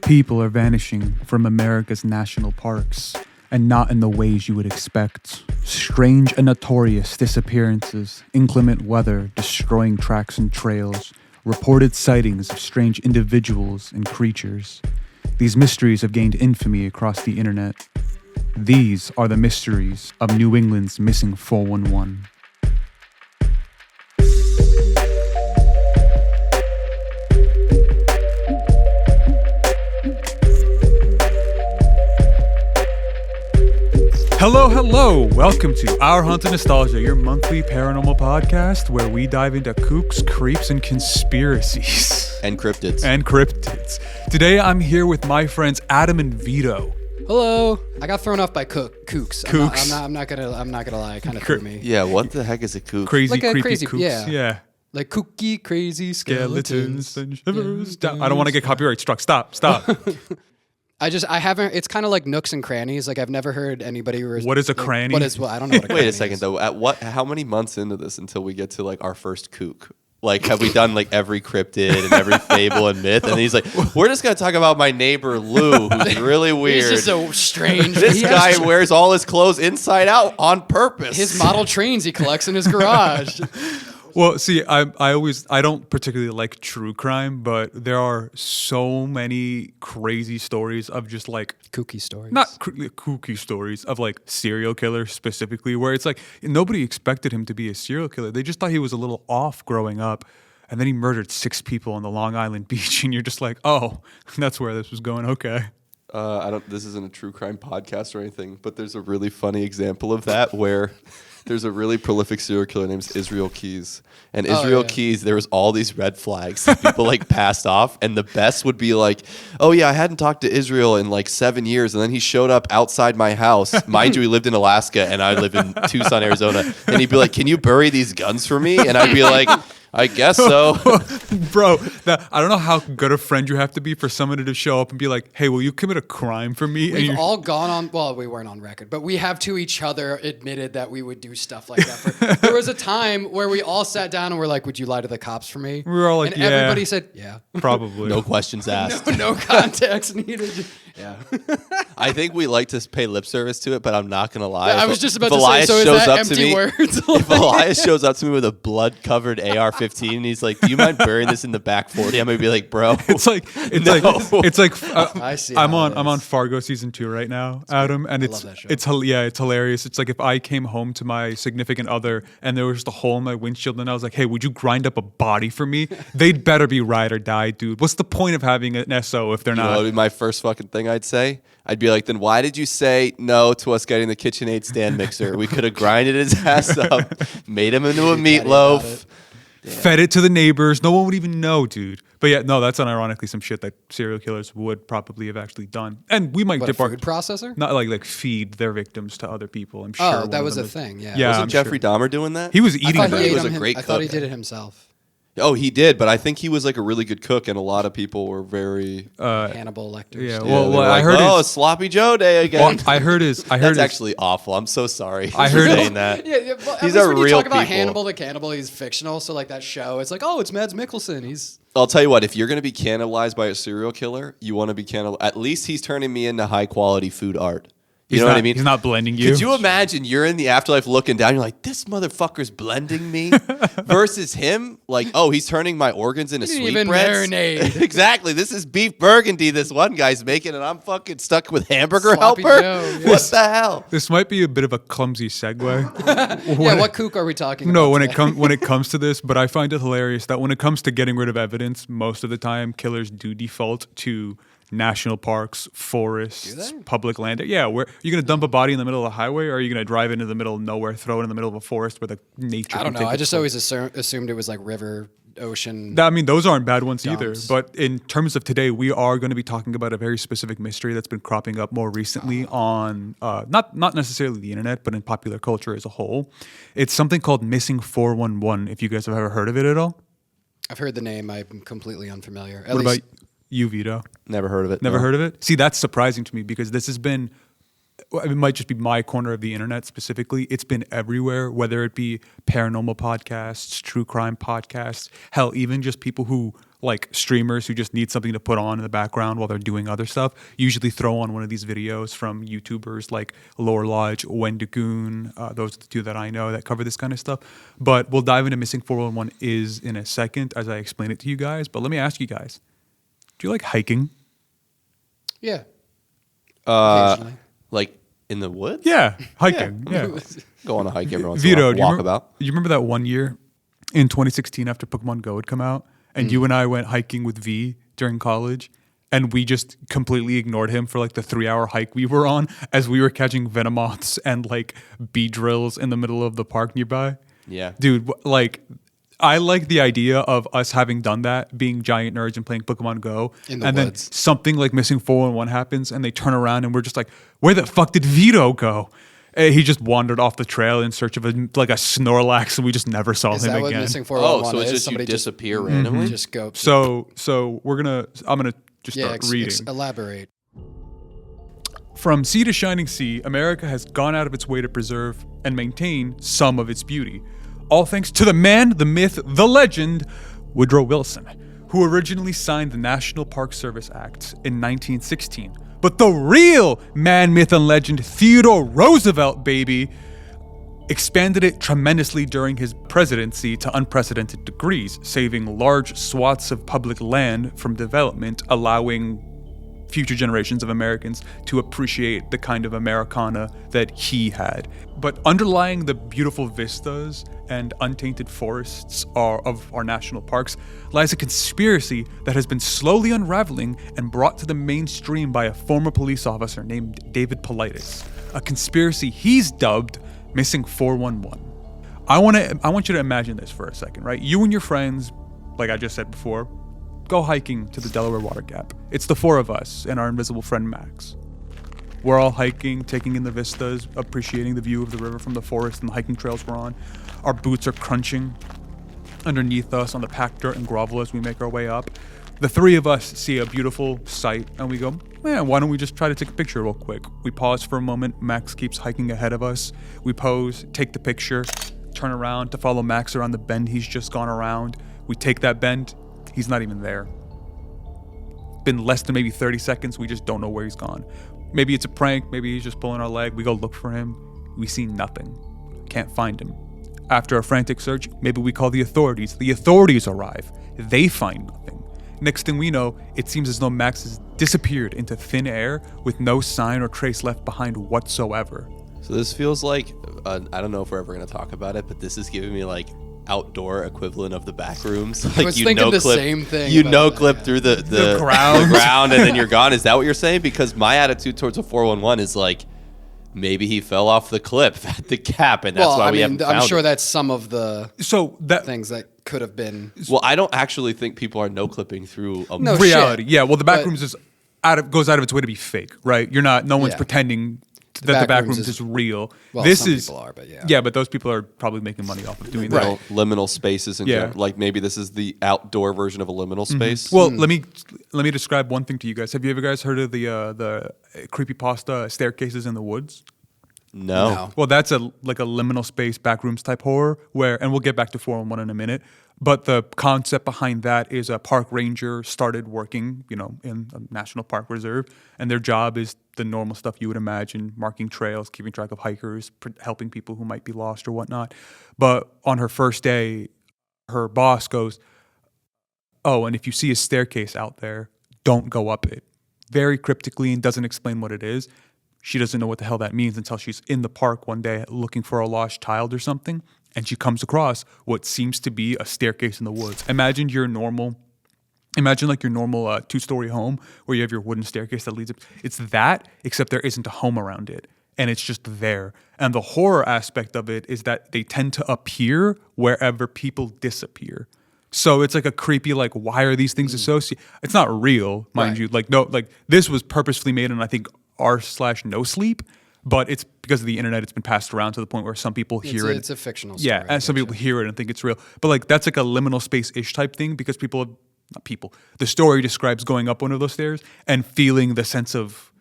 People are vanishing from America's national parks, and not in the ways you would expect. Strange and notorious disappearances, inclement weather destroying tracks and trails, reported sightings of strange individuals and creatures. These mysteries have gained infamy across the internet. These are the mysteries of New England's missing 411. Hello. Welcome to Our Haunted Nostalgia, your monthly paranormal podcast where we dive into kooks, creeps, and conspiracies. And cryptids. Today I'm here with my friends Adam and Vito. Hello. I got thrown off by kooks. Kooks. I'm not gonna lie. It kind of threw me. Yeah, what the heck is a kook? Crazy, Like a creepy crazy- kooks. Yeah. Like kooky, crazy skeletons. And shivers down. I don't want to get copyright struck. Stop. I haven't. It's kind of like nooks and crannies. Like I've never heard anybody. What is a cranny? I don't know what a cranny Wait a second though. How many months into this until we get to like our first kook? Like, have we done like every cryptid and every fable and myth? And he's like, we're just gonna talk about my neighbor Lou, who's really weird. He's just so strange. This guy wears all his clothes inside out on purpose. His model trains he collects in his garage. Well, see, I don't particularly like true crime, but there are so many crazy stories of just like Kooky stories. not kooky stories of like serial killers specifically, where it's like nobody expected him to be a serial killer. They just thought he was a little off growing up, and then he murdered 6 people on the Long Island beach, and you're just like, oh, that's where this was going. Okay. This isn't a true crime podcast or anything, but there's a really funny example of that where there's a really prolific serial killer named Israel Keys. And Israel Keys, there was all these red flags that people like passed off. And the best would be like, oh yeah, I hadn't talked to Israel in like 7 years. And then he showed up outside my house. Mind you, he lived in Alaska and I live in Tucson, Arizona. And he'd be like, can you bury these guns for me? And I'd be like, I guess so. Bro, I don't know how good a friend you have to be for someone to show up and be like, hey, will you commit a crime for me? We've all gone on, well, we weren't on record, but we have to each other admitted that we would do stuff like that. There was a time where we all sat down and were like, would you lie to the cops for me? We were all like, and yeah. everybody said, yeah. Probably. No questions asked. No context needed. Yeah. I think we like to pay lip service to it, but I'm not going to lie. I was just about to say, so is that empty words? If Elias shows up to me with a blood-covered AR-15 and he's like, do you mind burying this in the back 40? I'm going to be like, bro. It's like I see. I'm on Fargo season 2 right now, Adam, and I love that show. it's hilarious. It's like if I came home to my significant other and there was just a hole in my windshield and I was like, hey, would you grind up a body for me? They'd better be ride or die, dude. What's the point of having an SO if they're not? What would be my first fucking thing I'd say? I'd be like, then why did you say no to us getting the KitchenAid stand mixer? We could have grinded his ass up, made him into a meatloaf. Fed it to the neighbors. No one would even know, dude. But yeah, no, that's unironically some shit that serial killers would probably have actually done. And we might What, dip a our food processor? not like feed their victims to other people. I'm sure. Oh, one that of was them a thing, yeah. Yeah, Wasn't I'm Jeffrey sure. Dahmer doing that? He was I eating thought them. he ate was a them great I thought he cook. did it himself. Oh, he did, but I think he was like a really good cook, and a lot of people were very. Hannibal Lecter. yeah, stuff. well, they were I heard oh, his- sloppy Joe day again. Well, I heard his. That's actually awful. I'm so sorry. I heard for his- saying that. Yeah, well, These at least are when you real talk about people. Hannibal the Cannibal, he's fictional. So like that show, it's like, oh, it's Mads Mikkelsen. He's I'll tell you what. If you're going to be cannibalized by a serial killer, you want to be cannibalized. At least he's turning me into high quality food art. You know what I mean? He's not blending you. Could you imagine you're in the afterlife looking down, you're like, this motherfucker's blending me versus him, like, oh, he's turning my organs into didn't even sweetbreads. marinate. Exactly. This is beef burgundy this one guy's making, and I'm fucking stuck with hamburger Sloppy helper. Joe, yeah. What the hell? This might be a bit of a clumsy segue. yeah. What kook are we talking No, about? when it comes to this, but I find it hilarious that when it comes to getting rid of evidence, most of the time killers do default to national parks, forests, public land. Yeah, where you're gonna dump a body in the middle of the highway, or are you gonna drive into the middle of nowhere, throw it in the middle of a forest where the nature? I don't can know. take I its just toll? always assumed it was like river, ocean. I mean, those aren't bad ones either. Dumps. But in terms of today, we are going to be talking about a very specific mystery that's been cropping up more recently on not necessarily the internet, but in popular culture as a whole. It's something called Missing 411. If you guys have ever heard of it at all, I've heard the name. I'm completely unfamiliar. what about you, Vito? Never heard of it. Never heard of it? See, that's surprising to me because this has been, it might just be my corner of the internet specifically. It's been everywhere, whether it be paranormal podcasts, true crime podcasts, hell, even just people who like streamers who just need something to put on in the background while they're doing other stuff usually throw on one of these videos from YouTubers like Lore Lodge, Wendigoon. Those are the two that I know that cover this kind of stuff. But we'll dive into Missing 411 is in a second as I explain it to you guys. But let me ask you guys, do you like hiking? Yeah. Occasionally. Like in the woods? Yeah, hiking. Yeah. Go on a hike every once in a Vito, while. Walk about. you remember that one year in 2016 after Pokemon Go had come out? And you and I went hiking with V during college, and we just completely ignored him for like the 3-hour hike we were on as we were catching Venomoths and like bee drills in the middle of the park nearby. Yeah. Dude, like, I like the idea of us having done that, being giant nerds and playing Pokemon Go. In the and woods. then something like Missing 411 happens, and they turn around and we're just like, where the fuck did Vito go? He just wandered off the trail in search of a Snorlax, and we just never saw Is him that what again. Missing 411 Oh, so it's is? just you Somebody disappear randomly? just go. So I'm gonna just start reading. Elaborate. From sea to shining sea, America has gone out of its way to preserve and maintain some of its beauty. All thanks to the man, the myth, the legend, Woodrow Wilson, who originally signed the National Park Service Act in 1916. But the real man, myth, and legend, Theodore Roosevelt, baby, expanded it tremendously during his presidency to unprecedented degrees, saving large swaths of public land from development, allowing future generations of Americans to appreciate the kind of Americana that he had. But underlying the beautiful vistas and untainted forests of our national parks lies a conspiracy that has been slowly unraveling and brought to the mainstream by a former police officer named David Paulides, a conspiracy he's dubbed Missing 411. I want you to imagine this for a second, right? You and your friends, like I just said before, go hiking to the Delaware Water Gap. It's the four of us and our invisible friend Max. We're all hiking, taking in the vistas, appreciating the view of the river from the forest and the hiking trails we're on. Our boots are crunching underneath us on the packed dirt and gravel as we make our way up. The three of us see a beautiful sight and we go, man, why don't we just try to take a picture real quick? We pause for a moment. Max keeps hiking ahead of us. We pose, take the picture, turn around to follow Max around the bend he's just gone around. We take that bend. He's not even there. Been less than maybe 30 seconds. We just don't know where he's gone. Maybe it's a prank. Maybe he's just pulling our leg. We go look for him. We see nothing. Can't find him. After a frantic search, maybe we call the authorities. The authorities arrive. They find nothing. Next thing we know, it seems as though Max has disappeared into thin air with no sign or trace left behind whatsoever. So this feels like, I don't know if we're ever going to talk about it, but this is giving me like outdoor equivalent of the back rooms. Like I was thinking the same thing. You about clip that, through the ground and then you're gone. Is that what you're saying? Because my attitude towards a 411 is like, maybe he fell off the cliff at the Gap, and that's why we haven't found I'm sure him. that's some of the things that could have been. Well, I don't actually think people are no clipping through a No, reality. shit. Yeah, well, the back rooms goes out of its way to be fake, right? No one's Yeah. pretending that the back rooms is real. Well, this some is people are, but yeah. Yeah, but those people are probably making money off of doing liminal, that. liminal spaces, and like maybe this is the outdoor version of a liminal space. Well, let me describe one thing to you guys. Have you ever guys heard of the creepypasta Staircases in the Woods? No. Well, that's a liminal space backrooms type horror and we'll get back to 411 in a minute. But the concept behind that is a park ranger started working, in a national park reserve, and their job is the normal stuff you would imagine: marking trails, keeping track of hikers, helping people who might be lost or whatnot. But on her first day, her boss goes, "Oh, and if you see a staircase out there, don't go up it." Very cryptically, and doesn't explain what it is. She doesn't know what the hell that means until she's in the park one day looking for a lost child or something, and she comes across what seems to be a staircase in the woods. Imagine your normal 2-story home where you have your wooden staircase that leads up. It's that, except there isn't a home around it, and it's just there. And the horror aspect of it is that they tend to appear wherever people disappear. So it's like a creepy, why are these things associated? It's not real, mind you. This was purposefully made, and I think r/no sleep, but it's because of the internet. It's been passed around to the point where some people hear it. It's a fictional story. Yeah, and some people hear it and think it's real. But that's like a liminal space-ish type thing because the story describes going up one of those stairs and feeling the sense of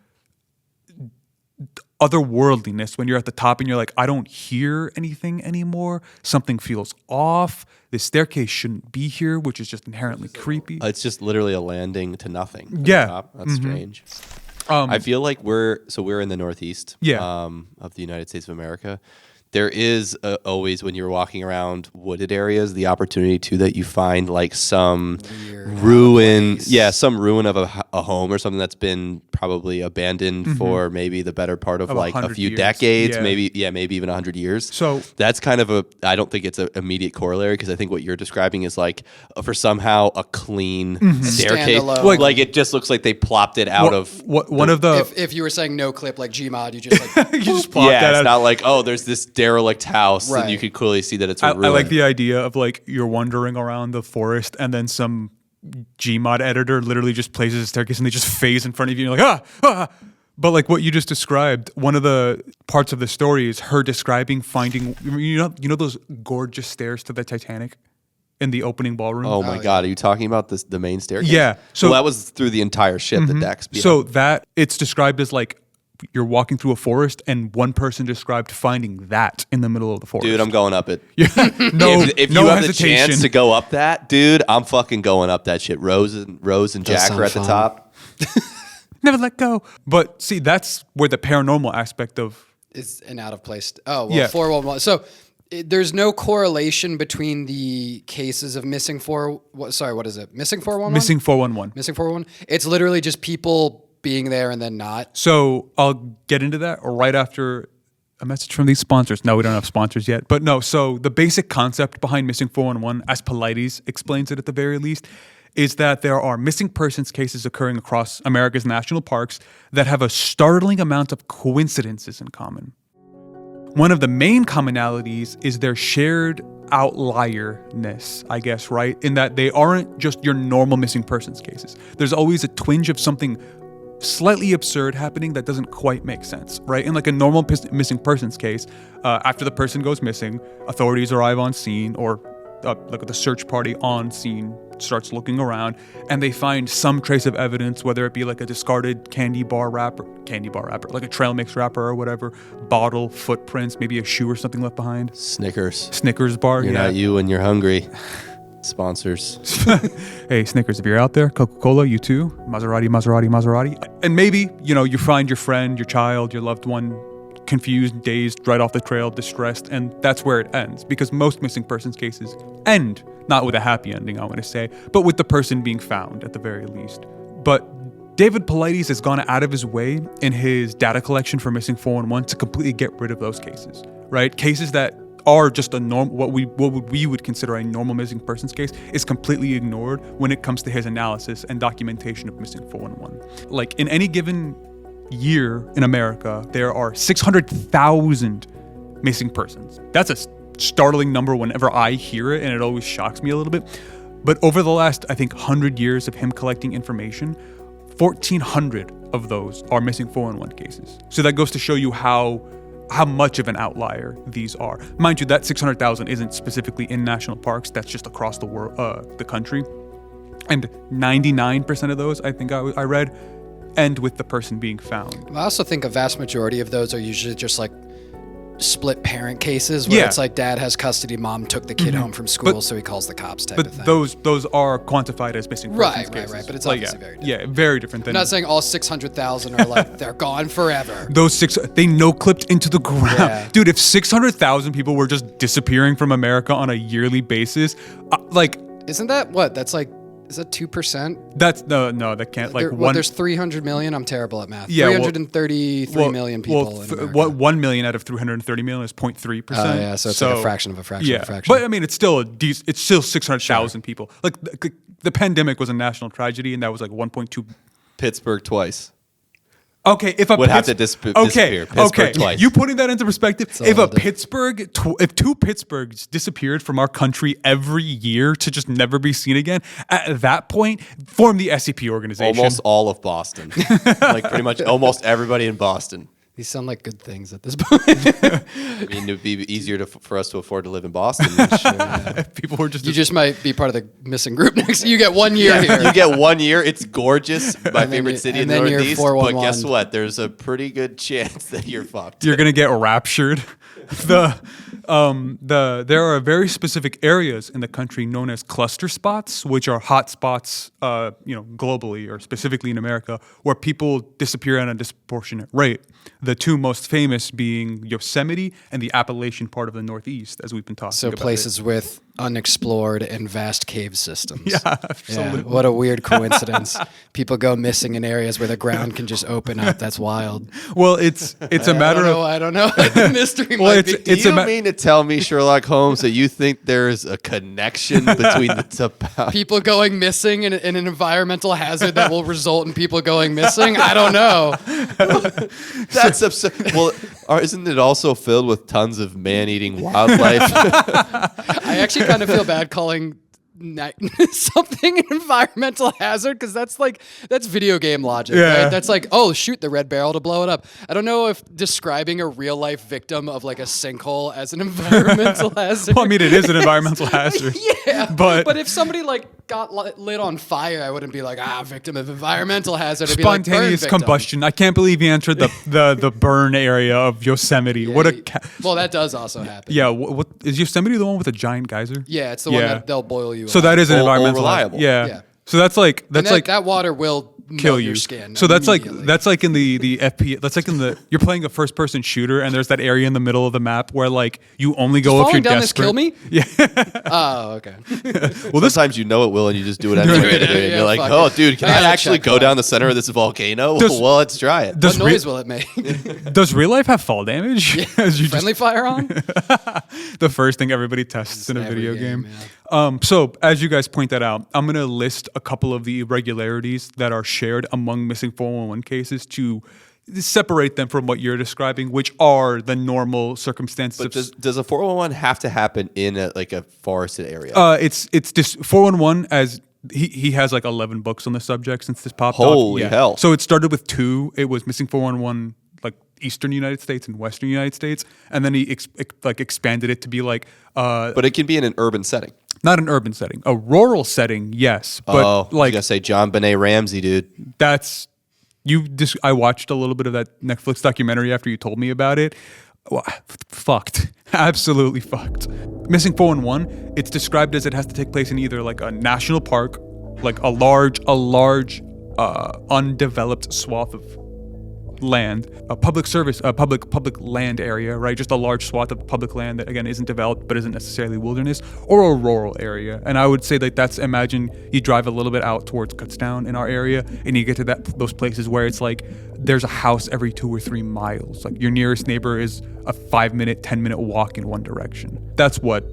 otherworldliness when you're at the top and you're like, I don't hear anything anymore. Something feels off. This staircase shouldn't be here, which is just inherently creepy. It's just literally a landing to nothing. At Yeah. the top. That's strange. I feel like we're in the Northeast of the United States of America. There is always, when you're walking around wooded areas, the opportunity too that you find like some ruin, some ruin of a home or something that's been probably abandoned for maybe the better part of like a few decades, maybe even 100 years. So that's kind of I don't think it's an immediate corollary, because I think what you're describing is like for somehow a clean staircase, like it just looks like they plopped it out of one of the. If you were saying no clip like Gmod, you just like you just plopped that it's out. not like, oh, there's this derelict house and you could clearly see that it's a ruin. I like the idea of like you're wandering around the forest and then some Gmod editor literally just places a staircase and they just phase in front of you and you're like, ah. But like what you just described, one of the parts of the story is her describing finding, you know those gorgeous stairs to the Titanic in the opening ballroom? Oh my God, are you talking about the main staircase? Yeah. So that was through the entire ship, the decks. Yeah. So that it's described as like you're walking through a forest and one person described finding that in the middle of the forest. Dude, I'm going up it. if you have the chance to go up that, dude, I'm fucking going up that shit. Rose and Jack are at the top. Never let go. But see, that's where the paranormal aspect of is an out of place. 411. So there's no correlation between the cases of missing what is it? Missing 411? Missing 411. Missing 411. It's literally just people being there and then not. So I'll get into that right after a message from these sponsors. No, we don't have sponsors yet. But no, so the basic concept behind Missing 411, as Polites explains it at the very least, is that there are missing persons cases occurring across America's national parks that have a startling amount of coincidences in common. One of the main commonalities is their shared outlierness, I guess, right? In that they aren't just your normal missing persons cases. There's always a twinge of something slightly absurd happening that doesn't quite make sense, right? In like a normal missing persons case, after the person goes missing, authorities arrive on scene, or like the search party on scene starts looking around, and they find some trace of evidence, whether it be like a discarded candy bar wrapper, like a trail mix wrapper or whatever, bottle, footprints, maybe a shoe or something left behind. Snickers bar. You're not you and you're hungry. Sponsors. Hey, Snickers, if you're out there, Coca-Cola, you too. Maserati. And maybe, you find your friend, your child, your loved one confused, dazed, right off the trail, distressed, and that's where it ends. Because most missing persons cases end, not with a happy ending, I want to say, but with the person being found at the very least. But David Polites has gone out of his way in his data collection for Missing 411 to completely get rid of those cases, right? Cases that are just what we would consider a normal missing persons case is completely ignored when it comes to his analysis and documentation of Missing 411. Like in any given year in America, there are 600,000 missing persons. That's a startling number whenever I hear it, and it always shocks me a little bit. But over the last, I think, 100 years of him collecting information, 1,400 of those are Missing 411 cases. So that goes to show you how much of an outlier these are. Mind you, that 600,000 isn't specifically in national parks. That's just across the world, the country. And 99% of those, I think I read, end with the person being found. I also think a vast majority of those are usually just like split parent cases where it's like dad has custody, mom took the kid home from school, so he calls the cops type of thing. But those are quantified as missing persons cases. Right. But it's obviously very different. Yeah, very different. I'm not saying all 600,000 are like, they're gone forever. Those they no-clipped into the ground. Yeah. Dude, if 600,000 people were just disappearing from America on a yearly basis, Isn't that what? That's like, is that 2%? That's no, that can't. There's 300 million. I'm terrible at math. Yeah, 333 million people. In America. 1 million out of 330 million is 0.3%. Yeah, so it's like a fraction of a fraction of a fraction. But I mean, it's still 600,000 people. Like the pandemic was a national tragedy, and that was like 1.2. Pittsburgh twice. Okay, if have to disappear. Pittsburgh twice. You putting that into perspective, if two Pittsburghs disappeared from our country every year to just never be seen again, at that point, form the SCP organization. Almost all of Boston. Like pretty much almost everybody in Boston. These sound like good things at this point. I mean, it would be easier for us to afford to live in Boston. People were just. You just might be part of the missing group next. You get 1 year here. You get 1 year. It's gorgeous. My favorite city in the then you're Northeast. But 411. guess what? There's a pretty good chance that you're fucked. You're gonna get raptured. There are very specific areas in the country known as cluster spots, which are hot spots, globally or specifically in America, where people disappear at a disproportionate rate. The two most famous being Yosemite and the Appalachian part of the Northeast, as we've been talking So about. places with unexplored and vast cave systems. Yeah, Yeah, absolutely. what a weird coincidence. People go missing in areas where the ground can just open up. That's wild. Well, it's a matter of. I don't know. The mystery might be. Do you mean to tell me, Sherlock Holmes, that you think there's a connection between the two? People going missing in an environmental hazard that will result in people going missing? I don't know. That's absurd. Well, isn't it also filled with tons of man-eating wildlife? I actually kind of feel bad calling something an environmental hazard because that's video game logic, Yeah. right? That's like, oh, shoot the red barrel to blow it up. I don't know if describing a real life victim of like a sinkhole as an environmental hazard. Well, I mean, it is an environmental hazard. Yeah, But if somebody like got lit on fire, I wouldn't be like, victim of environmental hazard. I'd be spontaneous like, burn victim. combustion. I can't believe you entered the burn area of Yosemite. Yeah, What a well, that does also happen. yeah. What is Yosemite the one with a giant geyser? Yeah, it's the one that they'll boil you. So that is an Or environmental reliable. Yeah. Yeah. So that's like that water will kill melt you. your skin. So that's like immediately. in the FP. That's like in the you're playing a first person shooter and there's that area in the middle of the map where like you only go if you're falling down desperate. this kill me? Yeah. Oh, okay. Well, sometimes you know it will, and you just do it anyway. it, And yeah, you're like, fuck oh, it. dude, can I I gotta actually check go that. down the center of this volcano? Does- Well, let's try it. Does What noise will it make? Does real life have fall damage? As you Friendly fire on? the first thing everybody tests in a every video game, game. So as you guys pointed out, I'm going to list a couple of the irregularities that are shared among missing 411 cases to separate them from what you're describing, which are the normal circumstances. But does a 411 have to happen in a forested area? It's just 411 as he has like 11 books on the subject since this popped up. Holy hell. So it started with 2. It was missing 411 like Eastern United States and Western United States, and then he expanded it to be like But it can be in an urban setting. not an urban setting, a rural setting, yes, but I gotta say John Benet Ramsey, dude. that's I watched a little bit of that Netflix documentary after you told me about it. Well, fucked. Absolutely fucked. Missing 411, it's described as it has to take place in either like a national park, like a large undeveloped swath of land, a public land area, right? Just a large swath of public land that again isn't developed but isn't necessarily wilderness, or a rural area. And I would say that that's, imagine you drive a little bit out towards Kutztown in our area and you get to those places where it's like there's a house every 2 or 3 miles. Like your nearest neighbor is a 5-minute, 10-minute walk in one direction. That's what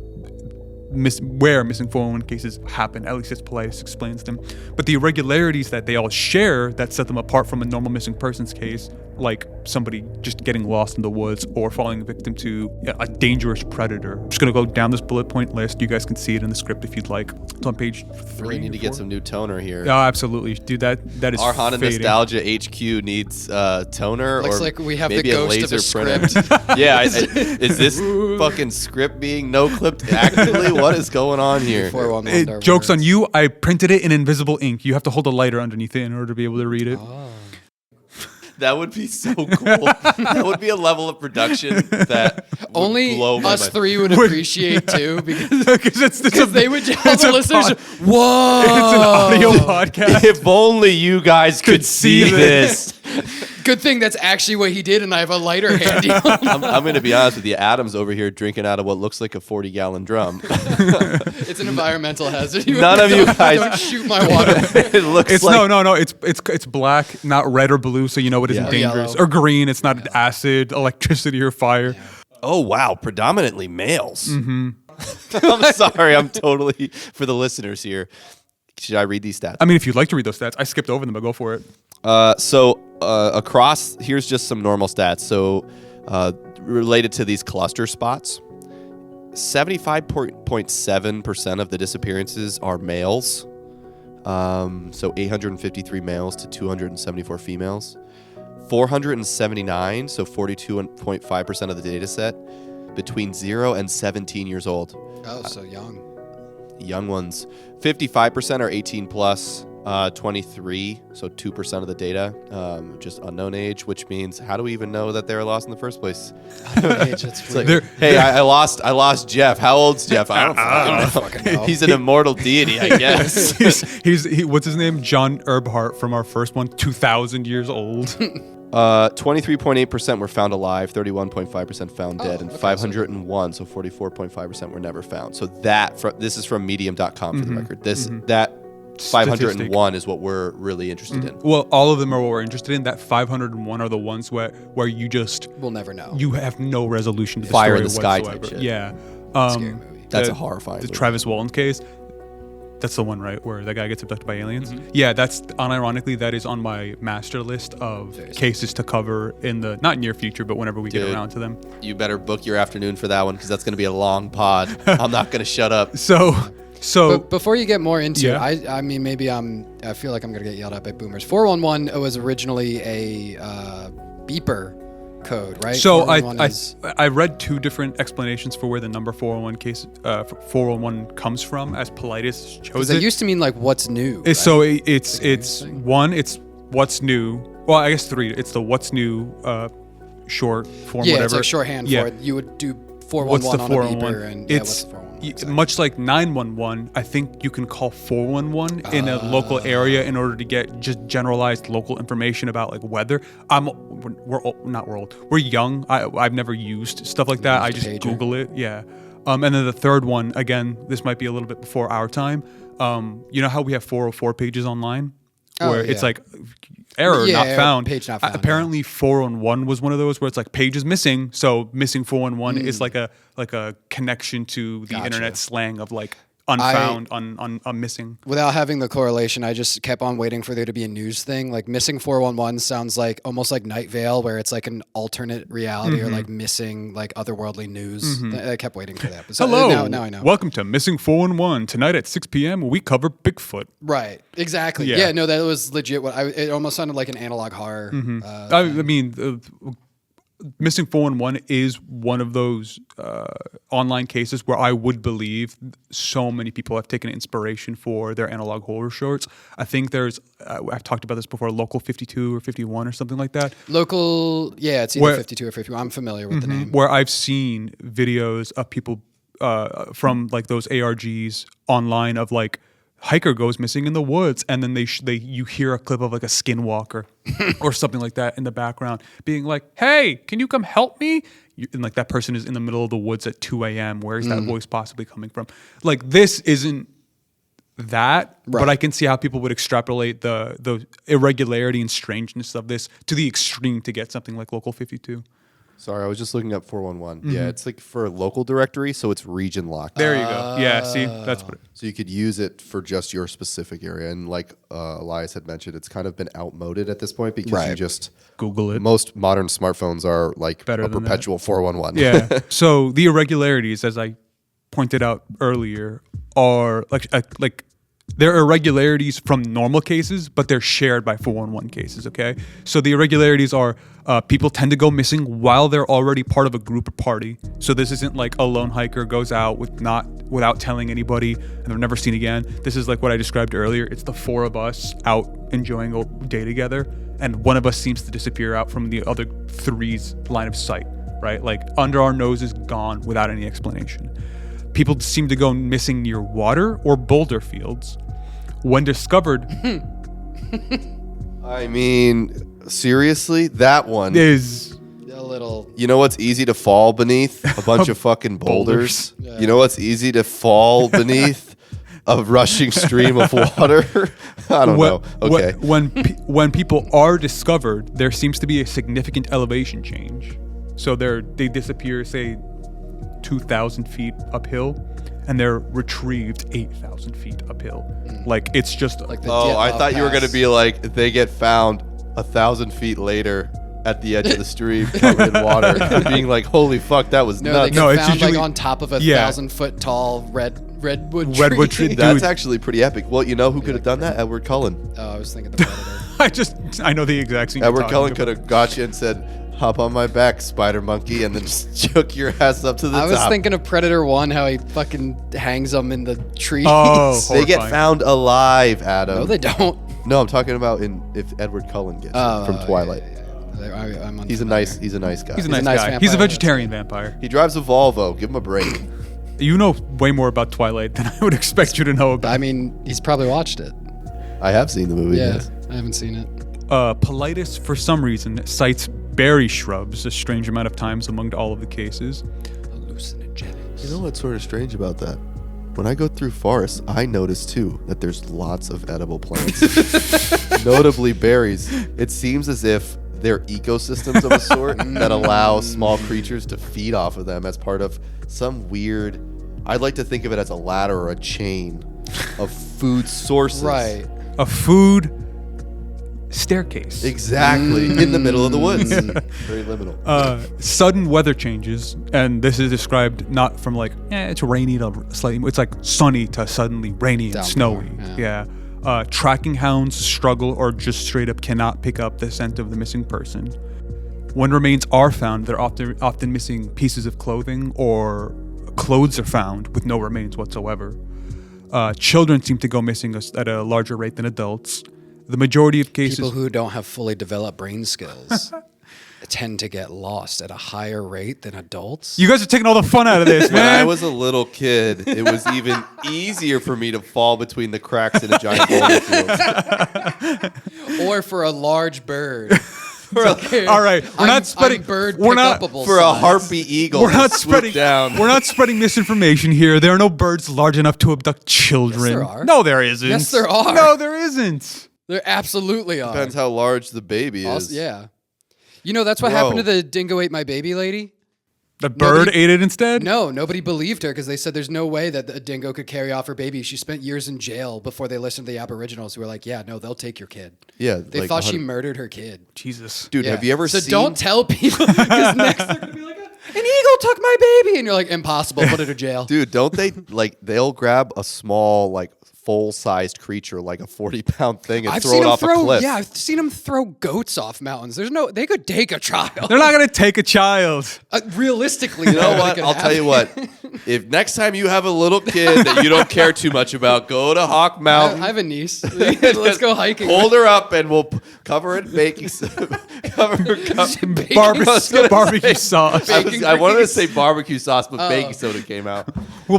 where missing 411 cases happen, at least as Elias explains them. But the irregularities that they all share that set them apart from a normal missing persons case, like somebody just getting lost in the woods or falling victim to a dangerous predator. I'm just going to go down this bullet point list. You guys can see it in the script if you'd like. It's on page 3. We need to get some new toner here. Oh, absolutely. Dude, that is Our Haunted fading. Nostalgia HQ needs toner. Looks or like we have the maybe ghost a of laser a printer. script. Yeah, is this fucking script being no-clipped actively? What is going on here? 411 are Joke's on words. you. I printed it in invisible ink. You have to hold a lighter underneath it in order to be able to read it. That would be so cool. That would be a level of production that would Only blow my us mind. 3 would appreciate too, because Because they would all the listeners. Whoa! It's an audio podcast. If only you guys could see see this. Good thing that's actually what he did, and I have a lighter handy. I'm going to be honest with you. Adam's over here drinking out of what looks like a 40-gallon drum. It's an environmental hazard. None of you guys- don't shoot my water. It looks It's like no. It's black, not red or blue, so you know it isn't Yeah. dangerous. Yellow. Or green, it's not acid, electricity, or fire. Oh, wow. Predominantly males. Mm-hmm. I'm sorry. I'm totally, for the listeners here. Should I read these stats? I mean, if you'd like to read those stats, I skipped over them, but go for it. Across, here's just some normal stats. So related to these cluster spots, 75.7% of the disappearances are males. So 853 males to 274 females. 479, so 42.5% of the data set, between 0 and 17 years old. Oh, so young. Young ones. 55% are 18 plus. 23, so 2% of the data, just unknown age, which means how do we even know that they were lost in the first place? Unknown age, that's weird. Like, hey, I lost Jeff. How old's Jeff? I don't fucking know. He's an immortal deity, I guess. he's what's his name? John Erbhart from our first one, 2,000 years old. 23.8% were found alive, 31.5% found dead, and 501, so 44.5% were never found. So this is from Medium.com for the record. That 501 is what we're really interested in. Well, all of them are what we're interested in. That 501 are the ones where you just we'll never know. You have no resolution to the Fire story in the sky whatsoever. type shit. Yeah, Scary movie. That's a horrifying. The movie. Travis Walton case. That's the one, right, where that guy gets abducted by aliens. Yeah, that's unironically that is on my master list of cases to cover in the not near future, but whenever we get around to them. You better book your afternoon for that one because that's going to be a long pod. I'm not going to shut up. So but before you get more into Yeah. it, I mean, maybe I feel like I'm going to get yelled at by boomers. 411 was originally a beeper code, right? So 411 I read two different explanations for where the number 411 comes from, as Politis chose it it. used to mean like what's new. It's, so it's one, it's what's new. Well, I guess three. It's the what's new short form, yeah, whatever. it's like shorthand for it. You would do 411 on a beeper, and what's the 411? Exactly. Much like 911, I think you can call 411 in a local area in order to get just generalized local information about like weather. We're young. I've never used stuff like that. I just pager. Google it. Yeah. And then the third one, again, this might be a little bit before our time. You know how we have 404 pages online? Where it's like error not found. Page not found. Apparently 411 was one of those where it's like page is missing. So missing 411 is like a connection to the internet slang of like unfound, missing. Without having the correlation, I just kept on waiting for there to be a news thing. Like missing 411 sounds like almost like Night Vale, where it's like an alternate reality or like missing like otherworldly news. I kept waiting for that. But so Hello, now I know. Welcome to Missing 411. Tonight at 6 p.m. we cover Bigfoot. Right, exactly. Yeah. Yeah, no, that was legit. It almost sounded like an analog horror. I mean, Missing 411 is one of those online cases where I would believe so many people have taken inspiration for their analog horror shorts. I think there's, I've talked about this before, Local 52 or 51 or something like that. Local, yeah, it's either 52 or 51. I'm familiar with the name. Where I've seen videos of people from like those ARGs online of like, hiker goes missing in the woods, and then you hear a clip of like a skinwalker or something like that in the background being like, hey, can you come help me? And like that person is in the middle of the woods at 2 a.m. Where is that voice possibly coming from? Like this isn't that, but I can see how people would extrapolate the irregularity and strangeness of this to the extreme to get something like Local 52. Sorry, I was just looking up 411. Yeah, it's like for a local directory, so it's region locked. There you go. Yeah, see, that's what. So you could use it for just your specific area. And like Elias had mentioned, it's kind of been outmoded at this point because you just Google it. Most modern smartphones are like Better a than perpetual 411. Yeah. So the irregularities, as I pointed out earlier, are like they're irregularities from normal cases, but they're shared by 411 cases, okay? So the irregularities are people tend to go missing while they're already part of a group or party. So this isn't like a lone hiker goes out without telling anybody and they're never seen again. This is like what I described earlier. It's the four of us out enjoying a day together, and one of us seems to disappear out from the other three's line of sight, right? Like under our noses, gone without any explanation. People seem to go missing near water or boulder fields. When discovered, I mean, seriously, that one is A little. You know what's easy to fall beneath? A bunch of fucking boulders. You know what's easy to fall beneath? A rushing stream of water. I don't know. Okay. When people are discovered, there seems to be a significant elevation change. So they disappear, say, 2,000 feet uphill, and they're retrieved 8,000 feet uphill. Like it's just Like the I Dyatlov thought you were Pass. gonna be like they get found 1,000 feet later at the edge of the stream, covered in water, and being like, "Holy fuck, that was No, nuts." they get No, it's found usually- like on top of a Yeah. 1,000-foot tall redwood Redwood tree. tree. That's Dude. actually pretty epic. Well, you know who could have done that? Edward Cullen. Oh, I was thinking the Predator. I know the exact scene. Edward Cullen could have got you and said, "Hop on my back, spider monkey," and then just choke your ass up to the top. I was thinking of Predator 1, how he fucking hangs them in the trees. Oh, they get found alive, Adam. No, they don't. No, I'm talking about if Edward Cullen gets it from Twilight. I'm He's a nice guy. He's a nice guy. vampire. He's a vegetarian vampire. He drives a Volvo. Give him a break. You know way more about Twilight than I would expect you to know about. I mean, he's probably watched it. I have seen the movie. Yeah, Yes. I haven't seen it. Politis, for some reason, cites berry shrubs a strange amount of times among all of the cases. Hallucinogenics. You know what's sort of strange about that? When I go through forests, I notice too that there's lots of edible plants, notably berries. It seems as if they're ecosystems of a sort that allow small creatures to feed off of them as part of some weird, I'd like to think of it as a ladder or a chain of food sources. Right. A food staircase. Exactly. In the middle of the woods. Very liminal. Sudden weather changes, and this is described not from like, it's rainy to slightly, it's like sunny to suddenly rainy and Downpour, snowy. yeah. Tracking hounds struggle or just straight up cannot pick up the scent of the missing person. When remains are found, they're often missing pieces of clothing, or clothes are found with no remains whatsoever. Children seem to go missing at a larger rate than adults. The majority of cases... People who don't have fully developed brain skills tend to get lost at a higher rate than adults. You guys are taking all the fun out of this, When I man. was a little kid, it was even easier for me to fall between the cracks in a giant boulder field. Or for a large bird. All right, we're not spreading. We're not For a harpy eagle. We're not to swoop spreading. down. We're not spreading misinformation here. There are no birds large enough to abduct children. Yes, there are. No, there isn't. Yes, there are. No, there isn't. There absolutely are. Depends how large the baby is. Also, yeah. You know, that's what happened to the dingo ate my baby lady. The bird Nobody- ate it instead? No, nobody believed her because they said there's no way that a dingo could carry off her baby. She spent years in jail before they listened to the Aboriginals who were like, yeah, no, they'll take your kid. Yeah. They thought she murdered her kid. Jesus. Dude, Yeah. have you ever so seen... don't tell people because next they're going to be like, an eagle took my baby. And you're like, impossible, put her to jail. Dude, don't they, they'll grab a small, full-sized creature, like a 40-pound thing, and throw it off a cliff. Yeah, I've seen them throw goats off mountains. They could take a child. They're not going to take a child. Realistically, You know what? I'll tell you what. If next time you have a little kid that you don't care too much about, go to Hawk Mountain. I have a niece. Let's go hiking. Hold her up, and we'll cover it in baking soda. Barbecue sauce. I wanted to say barbecue sauce, but baking soda came out. We'll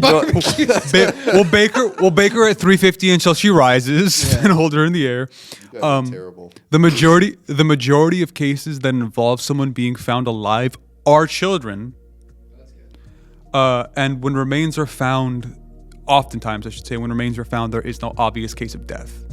bake her at 350 until she rises and hold her in the air. Terrible. The majority of cases that involve someone being found alive are children. And when remains are found, oftentimes I should say, when remains are found, there is no obvious case of death.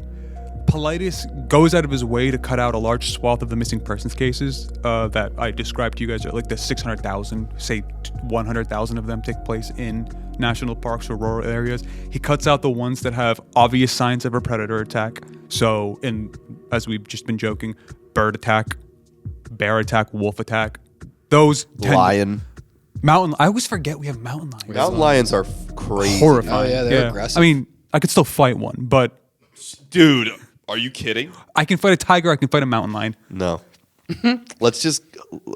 Politis goes out of his way to cut out a large swath of the missing persons cases that I described to you guys, like the 600,000, say 100,000 of them take place in national parks or rural areas. He cuts out the ones that have obvious signs of a predator attack. So, as we've just been joking, bird attack, bear attack, wolf attack. Those Lion. Mountain. I always forget we have mountain lions. Mountain lions are crazy. Horrifying. Oh, yeah, they're aggressive. I mean, I could still fight one, but Dude, are you kidding? I can fight a tiger. I can fight a mountain lion. No.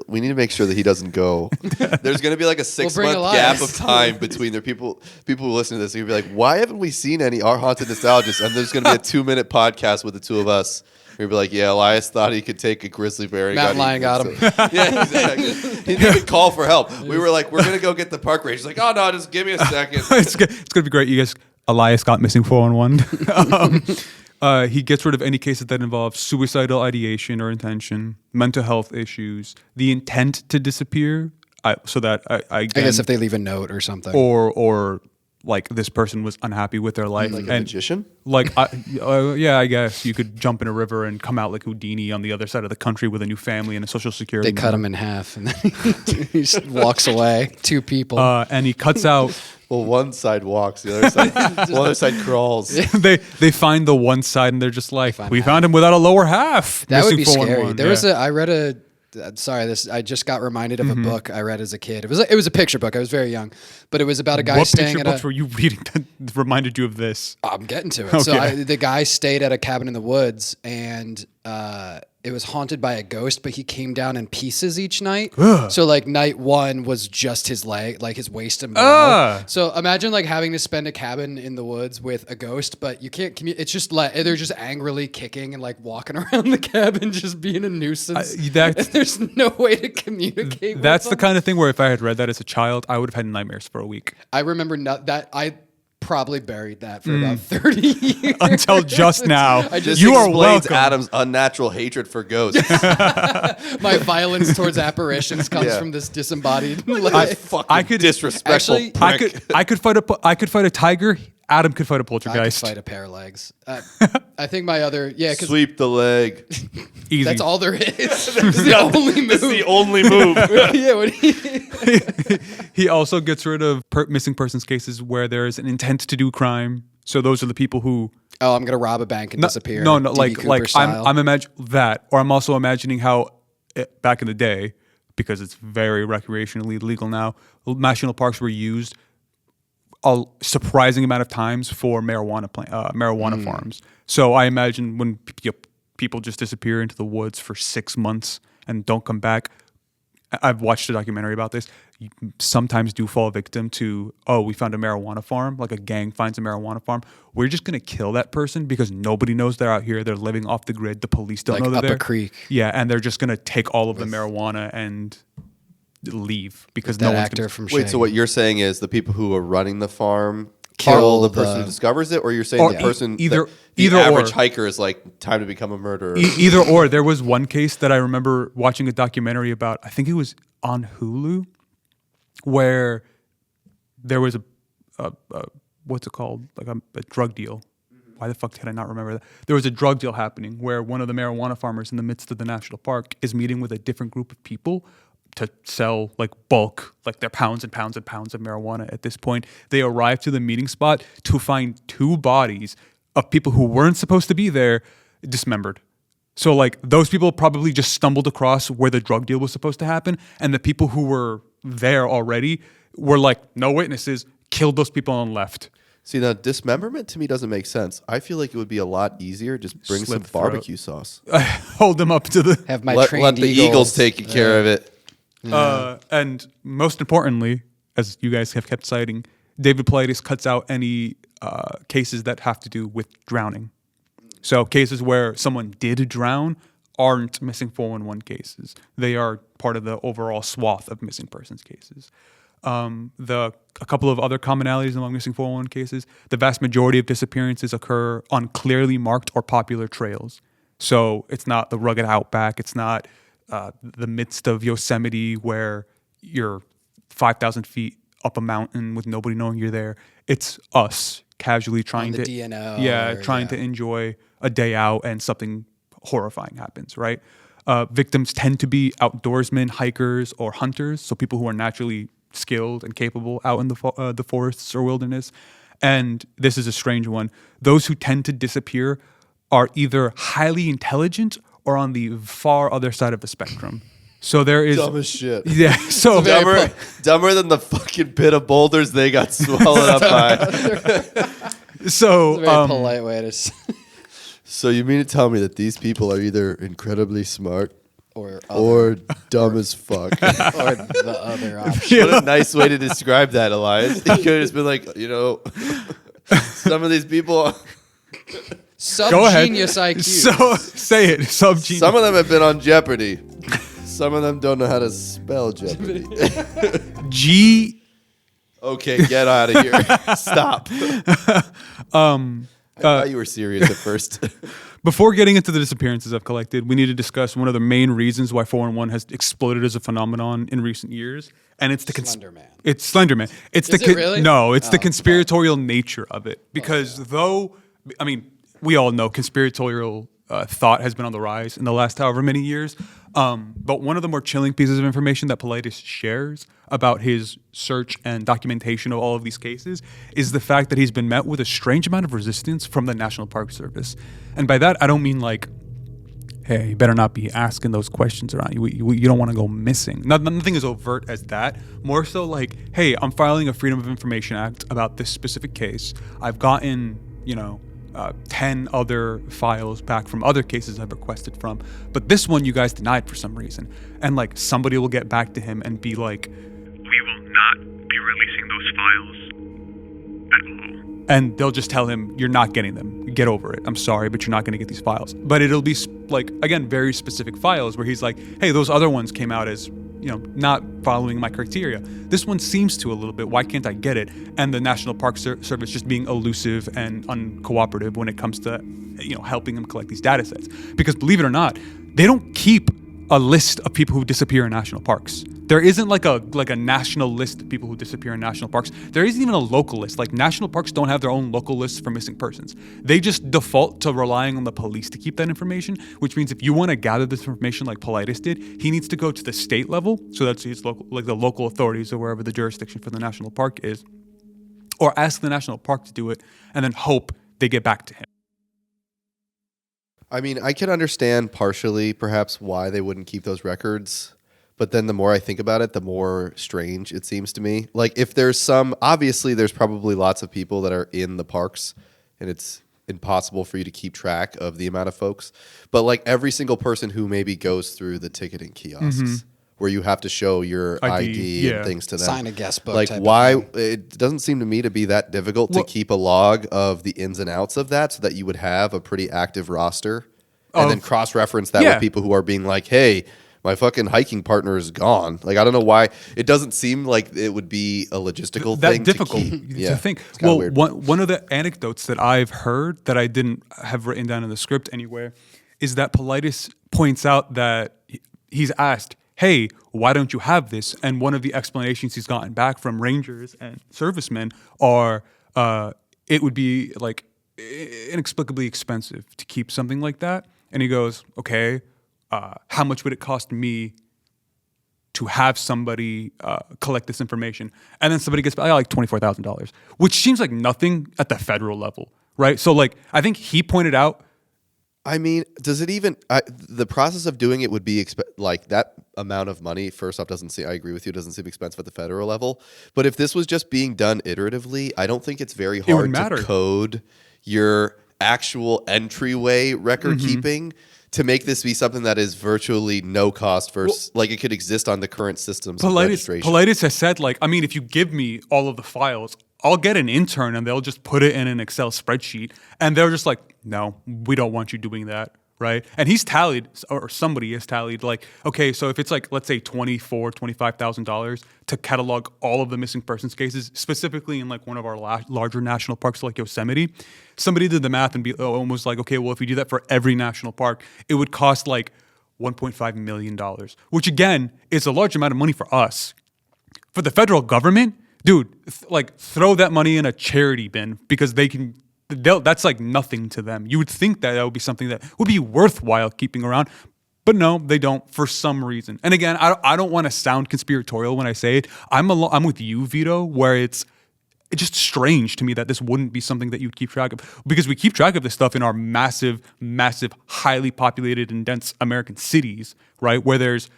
We need to make sure that he doesn't go. There's going to be like a 6-month gap of time between their people who listen to this. You'll be like, why haven't we seen any Our Haunted Nostalgists? And there's going to be a 2-minute podcast with the two of us. We'll be like, yeah, Elias thought he could take a grizzly bear. And Mountain lion got him. Yeah, exactly. He didn't even call for help. We were like, we're going to go get the park ranger. He's like, oh, no, just give me a second. It's going to be great. You guys, Elias got missing 411. He gets rid of any cases that involve suicidal ideation or intention, mental health issues, the intent to disappear. I guess if they leave a note or something. Or like this person was unhappy with their life. Like a magician? Yeah, I guess you could jump in a river and come out like Houdini on the other side of the country with a new family and a social security They cut him in half and then he just walks away. 2 people. and he cuts out. Well, one side walks, the other side crawls. They find the one side and they're just like, we found him without a lower half. That would Missing be scary. 411. I read a. I just got reminded of a book I read as a kid. It was a picture book. I was very young, but it was about a guy What staying picture at books were you reading that reminded you of this? I'm getting to it. Okay. So the guy stayed at a cabin in the woods, and it was haunted by a ghost, but he came down in pieces each night. So like night 1 was just his leg, like his waist and below. So imagine like having to spend a cabin in the woods with a ghost, but you can't it's just like they're just angrily kicking and like walking around the cabin, just being a nuisance. And there's no way to communicate. That's with the them. kind of thing where if I had read that as a child, I would have had nightmares for a week. I remember that I probably buried that for about 30 years. Until just now. This You are explains welcome. Adam's unnatural hatred for ghosts. My violence towards apparitions comes Yeah. from this disembodied. I could disrespectful Actually, prick. I could fight a tiger. Adam could fight a I could poltergeist. fight a pair of legs. I think my other, because Sweep the leg. Easy. that's all there is. It's the only move. It's the only move. Yeah, what do you? He also gets rid of missing persons cases where there's an intent to do crime. So those are the people who. Oh, I'm gonna rob a bank and disappear. No, D.B. like Cooper style. I'm imagining that, or I'm also imagining how back in the day, because it's very recreationally legal now, national parks were used a surprising amount of times for marijuana farms. So I imagine when people just disappear into the woods for 6 months and don't come back. I've watched a documentary about this. You sometimes do fall victim to, we found a marijuana farm, like a gang finds a marijuana farm. We're just going to kill that person because nobody knows they're out here. They're living off the grid. The police don't know they're up there. a creek. Yeah, and they're just going to take all of the marijuana and leave because That no one's actor gonna, from Wait, Shaggy. so what you're saying is the people who are running the farm Kill kill the person the- who discovers it, or you're saying Or the person either the or. average hiker is like time to become a murderer. Either or. There was one case that I remember watching a documentary about. I think it was on Hulu, where there was a what's it called, like a drug deal. Why the fuck did I not remember that? There was a drug deal happening where one of the marijuana farmers in the midst of the national park is meeting with a different group of people to sell like bulk, like they're pounds and pounds and pounds of marijuana at this point. They arrive to the meeting spot to find 2 bodies of people who weren't supposed to be there, dismembered. So like those people probably just stumbled across where the drug deal was supposed to happen, and the people who were there already were like no witnesses, killed those people and left. See, now dismemberment to me doesn't make sense. I feel like it would be a lot easier. Just bring Slit some throat. barbecue sauce. Hold them up to the Have my Let trained the Eagles take care of it. and most importantly, as you guys have kept citing, David Paulides cuts out any cases that have to do with drowning. So cases where someone did drown aren't missing 411 cases. They are part of the overall swath of missing persons cases. A couple of other commonalities among missing 411 cases: the vast majority of disappearances occur on clearly marked or popular trails. So it's not the rugged outback. It's not the midst of Yosemite where you're 5,000 feet up a mountain with nobody knowing you're there. It's us casually trying the to DNO trying to enjoy a day out and something horrifying happens, right? Victims tend to be outdoorsmen, hikers, or hunters, so people who are naturally skilled and capable out in the forests or wilderness. And this is a strange one. Those who tend to disappear are either highly intelligent or on the far other side of the spectrum. So there is Dumb as shit. yeah. So Dumber than the fucking pit of boulders they got swallowed up by. so It's a very polite way to say. So you mean to tell me that these people are either incredibly smart Or dumb as fuck? or the other option. What a nice way to describe that, Elias. You could have just been like, some of these people, go ahead. Subgenius IQ. So say it. Subgenius. some of them have been on Jeopardy. Some of them don't know how to spell Jeopardy. G. Okay, get out of here. Stop. I thought you were serious at first. Before getting into the disappearances I've collected, we need to discuss one of the main reasons why 411 has exploded as a phenomenon in recent years, and it's the Slender Man. It's Slender Man. It's Is it really? No, it's the conspiratorial nature of it. Because we all know conspiratorial thought has been on the rise in the last however many years. But one of the more chilling pieces of information that Paulides shares about his search and documentation of all of these cases is the fact that he's been met with a strange amount of resistance from the National Park Service. And by that, I don't mean like, hey, you better not be asking those questions around you. You don't want to go missing. Nothing as overt as that. More so like, hey, I'm filing a Freedom of Information Act about this specific case. I've gotten, 10 other files back from other cases I've requested from, but this one you guys denied for some reason. And like somebody will get back to him and be like, we will not be releasing those files at all. And they'll just tell him, you're not getting them. Get over it. I'm sorry, but you're not going to get these files. But it'll be like, again, very specific files where he's like, hey, those other ones came out as, not following my criteria. This one seems to a little bit. Why can't I get it? And the National Park Service just being elusive and uncooperative when it comes to, helping them collect these data sets. Because believe it or not, they don't keep a list of people who disappear in national parks. There isn't like a national list of people who disappear in national parks. There isn't even a local list. Like national parks don't have their own local lists for missing persons. They just default to relying on the police to keep that information, which means if you want to gather this information like Politis did, he needs to go to the state level. So that's his local, like the local authorities or wherever the jurisdiction for the national park is, or ask the national park to do it and then hope they get back to him. I mean, I can understand partially perhaps why they wouldn't keep those records, but then the more I think about it, the more strange it seems to me. Like if there's obviously there's probably lots of people that are in the parks and it's impossible for you to keep track of the amount of folks, but like every single person who maybe goes through the ticketing kiosks where you have to show your ID and things to them. Sign a guest book. Like why, it doesn't seem to me to be that difficult to keep a log of the ins and outs of that so that you would have a pretty active roster and then cross-reference that with people who are being like, hey, my fucking hiking partner is gone. Like, I don't know why. It doesn't seem like it would be a logistical thing difficult to keep. to think. Well, one of the anecdotes that I've heard that I didn't have written down in the script anywhere is that Politis points out that he's asked, hey, why don't you have this? And one of the explanations he's gotten back from rangers and servicemen are it would be like inexplicably expensive to keep something like that. And he goes, okay, how much would it cost me to have somebody collect this information? And then somebody gets like $24,000, which seems like nothing at the federal level, right? So like, I think he pointed out. I mean, does it even, the process of doing it would be like that amount of money, first off, I agree with you, doesn't seem expensive at the federal level. But if this was just being done iteratively, I don't think it's very hard to code your actual entryway record keeping to make this be something that is virtually no cost versus like it could exist on the current systems of registration. Politis has said like, I mean, if you give me all of the files, I'll get an intern and they'll just put it in an Excel spreadsheet and they're just like, no, we don't want you doing that. Right. And he's tallied, or somebody has tallied, like, okay, so if it's like, let's say $25,000 to catalog all of the missing persons cases, specifically in like one of our larger national parks like Yosemite, somebody did the math and be almost like, okay, well, if we do that for every national park, it would cost like $1.5 million, which again is a large amount of money for us. For the federal government, dude, like throw that money in a charity bin because that's like nothing to them. You would think that would be something that would be worthwhile keeping around, but no, they don't for some reason. And again, I don't want to sound conspiratorial when I say it. I'm with you, Vito, where it's just strange to me that this wouldn't be something that you'd keep track of, because we keep track of this stuff in our massive, highly populated and dense American cities, right? Where there's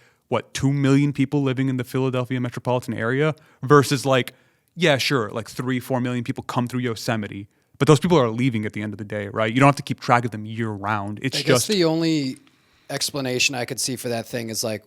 2 million people living in the Philadelphia metropolitan area versus like, yeah, sure, like 3-4 million people come through Yosemite. But those people are leaving at the end of the day, right? You don't have to keep track of them year round. I guess the only explanation I could see for that thing is like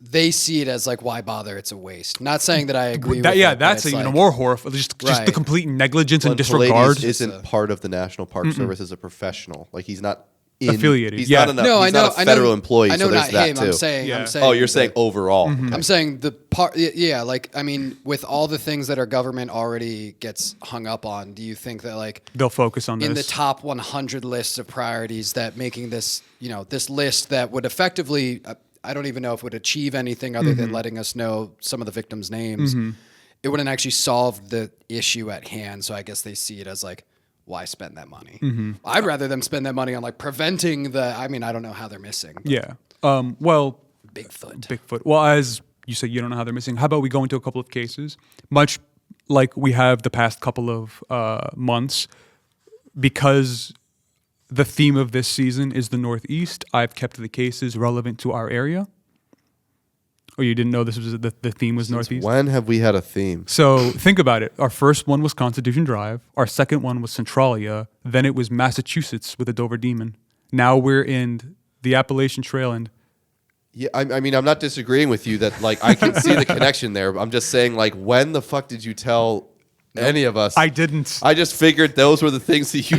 they see it as like, why bother? It's a waste. Not saying that I agree with that. That's even more horrifying. Just the complete negligence and disregard. Politis isn't part of the National Park Service as a professional. Like he's not affiliated. He's not a federal employee. I know, so there's not him. That too. I'm saying. Oh, you're saying overall. I'm saying the part. Yeah, like I mean, with all the things that our government already gets hung up on, do you think that like they'll focus on in the top 100 lists of priorities that making this, this list that would effectively, I don't even know if it would achieve anything other than letting us know some of the victims' names. It wouldn't actually solve the issue at hand. So I guess they see it as like, why spend that money? I'd rather them spend that money on like preventing I don't know how they're missing. Yeah. Well, Bigfoot. Well, as you said, you don't know how they're missing. How about we go into a couple of cases, much like we have the past couple of months, because the theme of this season is the Northeast. I've kept the cases relevant to our area. Oh, you didn't know this was the theme was Northeast? When have we had a theme? So think about it. Our first one was Constitution Drive. Our second one was Centralia. Then it was Massachusetts with the Dover Demon. Now we're in the Appalachian Trail. And Yeah, I mean, I'm not disagreeing with you that like I can see the connection there. But I'm just saying, like, when the fuck did you tell any of us? I didn't. I just figured those were the things that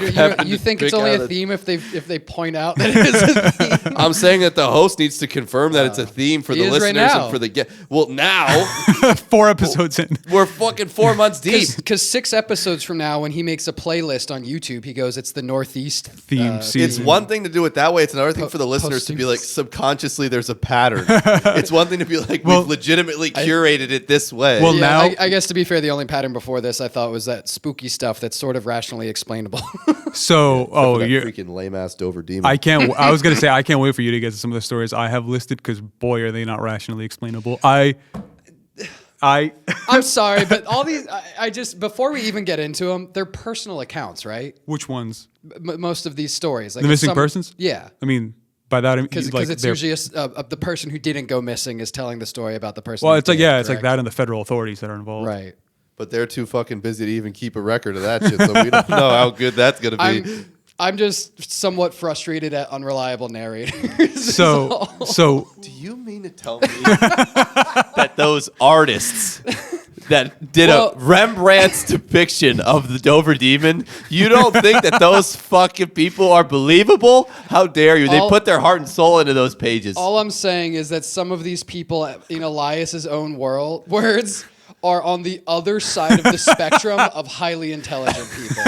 You think it's only a theme if they point out that it is a theme? I'm saying that the host needs to confirm that it's a theme for the listeners right now. and for the guest. Well, now 4 episodes in. we're fucking 4 months deep. Because 6 episodes from now, when he makes a playlist on YouTube, he goes, "It's the Northeast Theme season. It's one thing to do it that way. It's another thing for the listeners to be like, subconsciously, there's a pattern. It's one thing to be like, we've legitimately curated it this way. Well, now I guess to be fair, the only pattern before this I thought was that spooky stuff that's sort of rationally explainable. so that you're freaking lame ass Dover Demon. I was gonna say I can't wait for you to get to some of the stories I have listed because boy are they not rationally explainable. I'm sorry, but all these I just before we even get into them, they're personal accounts, right? Which ones? Most of these stories, like The missing persons? Yeah. I mean, by that I mean Because like it's usually the person who didn't go missing is telling the story about the person. well, who it's like did, it's like correct? that and the federal authorities that are involved. Right. But they're too fucking busy to even keep a record of that shit, so we don't know how good that's gonna be. I'm just somewhat frustrated at unreliable narrators. So Do you mean to tell me that those artists that did a Rembrandt's depiction of the Dover Demon, you don't think that those fucking people are believable? How dare you? They put their heart and soul into those pages. All I'm saying is that some of these people, in Elias's own words, are on the other side of the spectrum of highly intelligent people.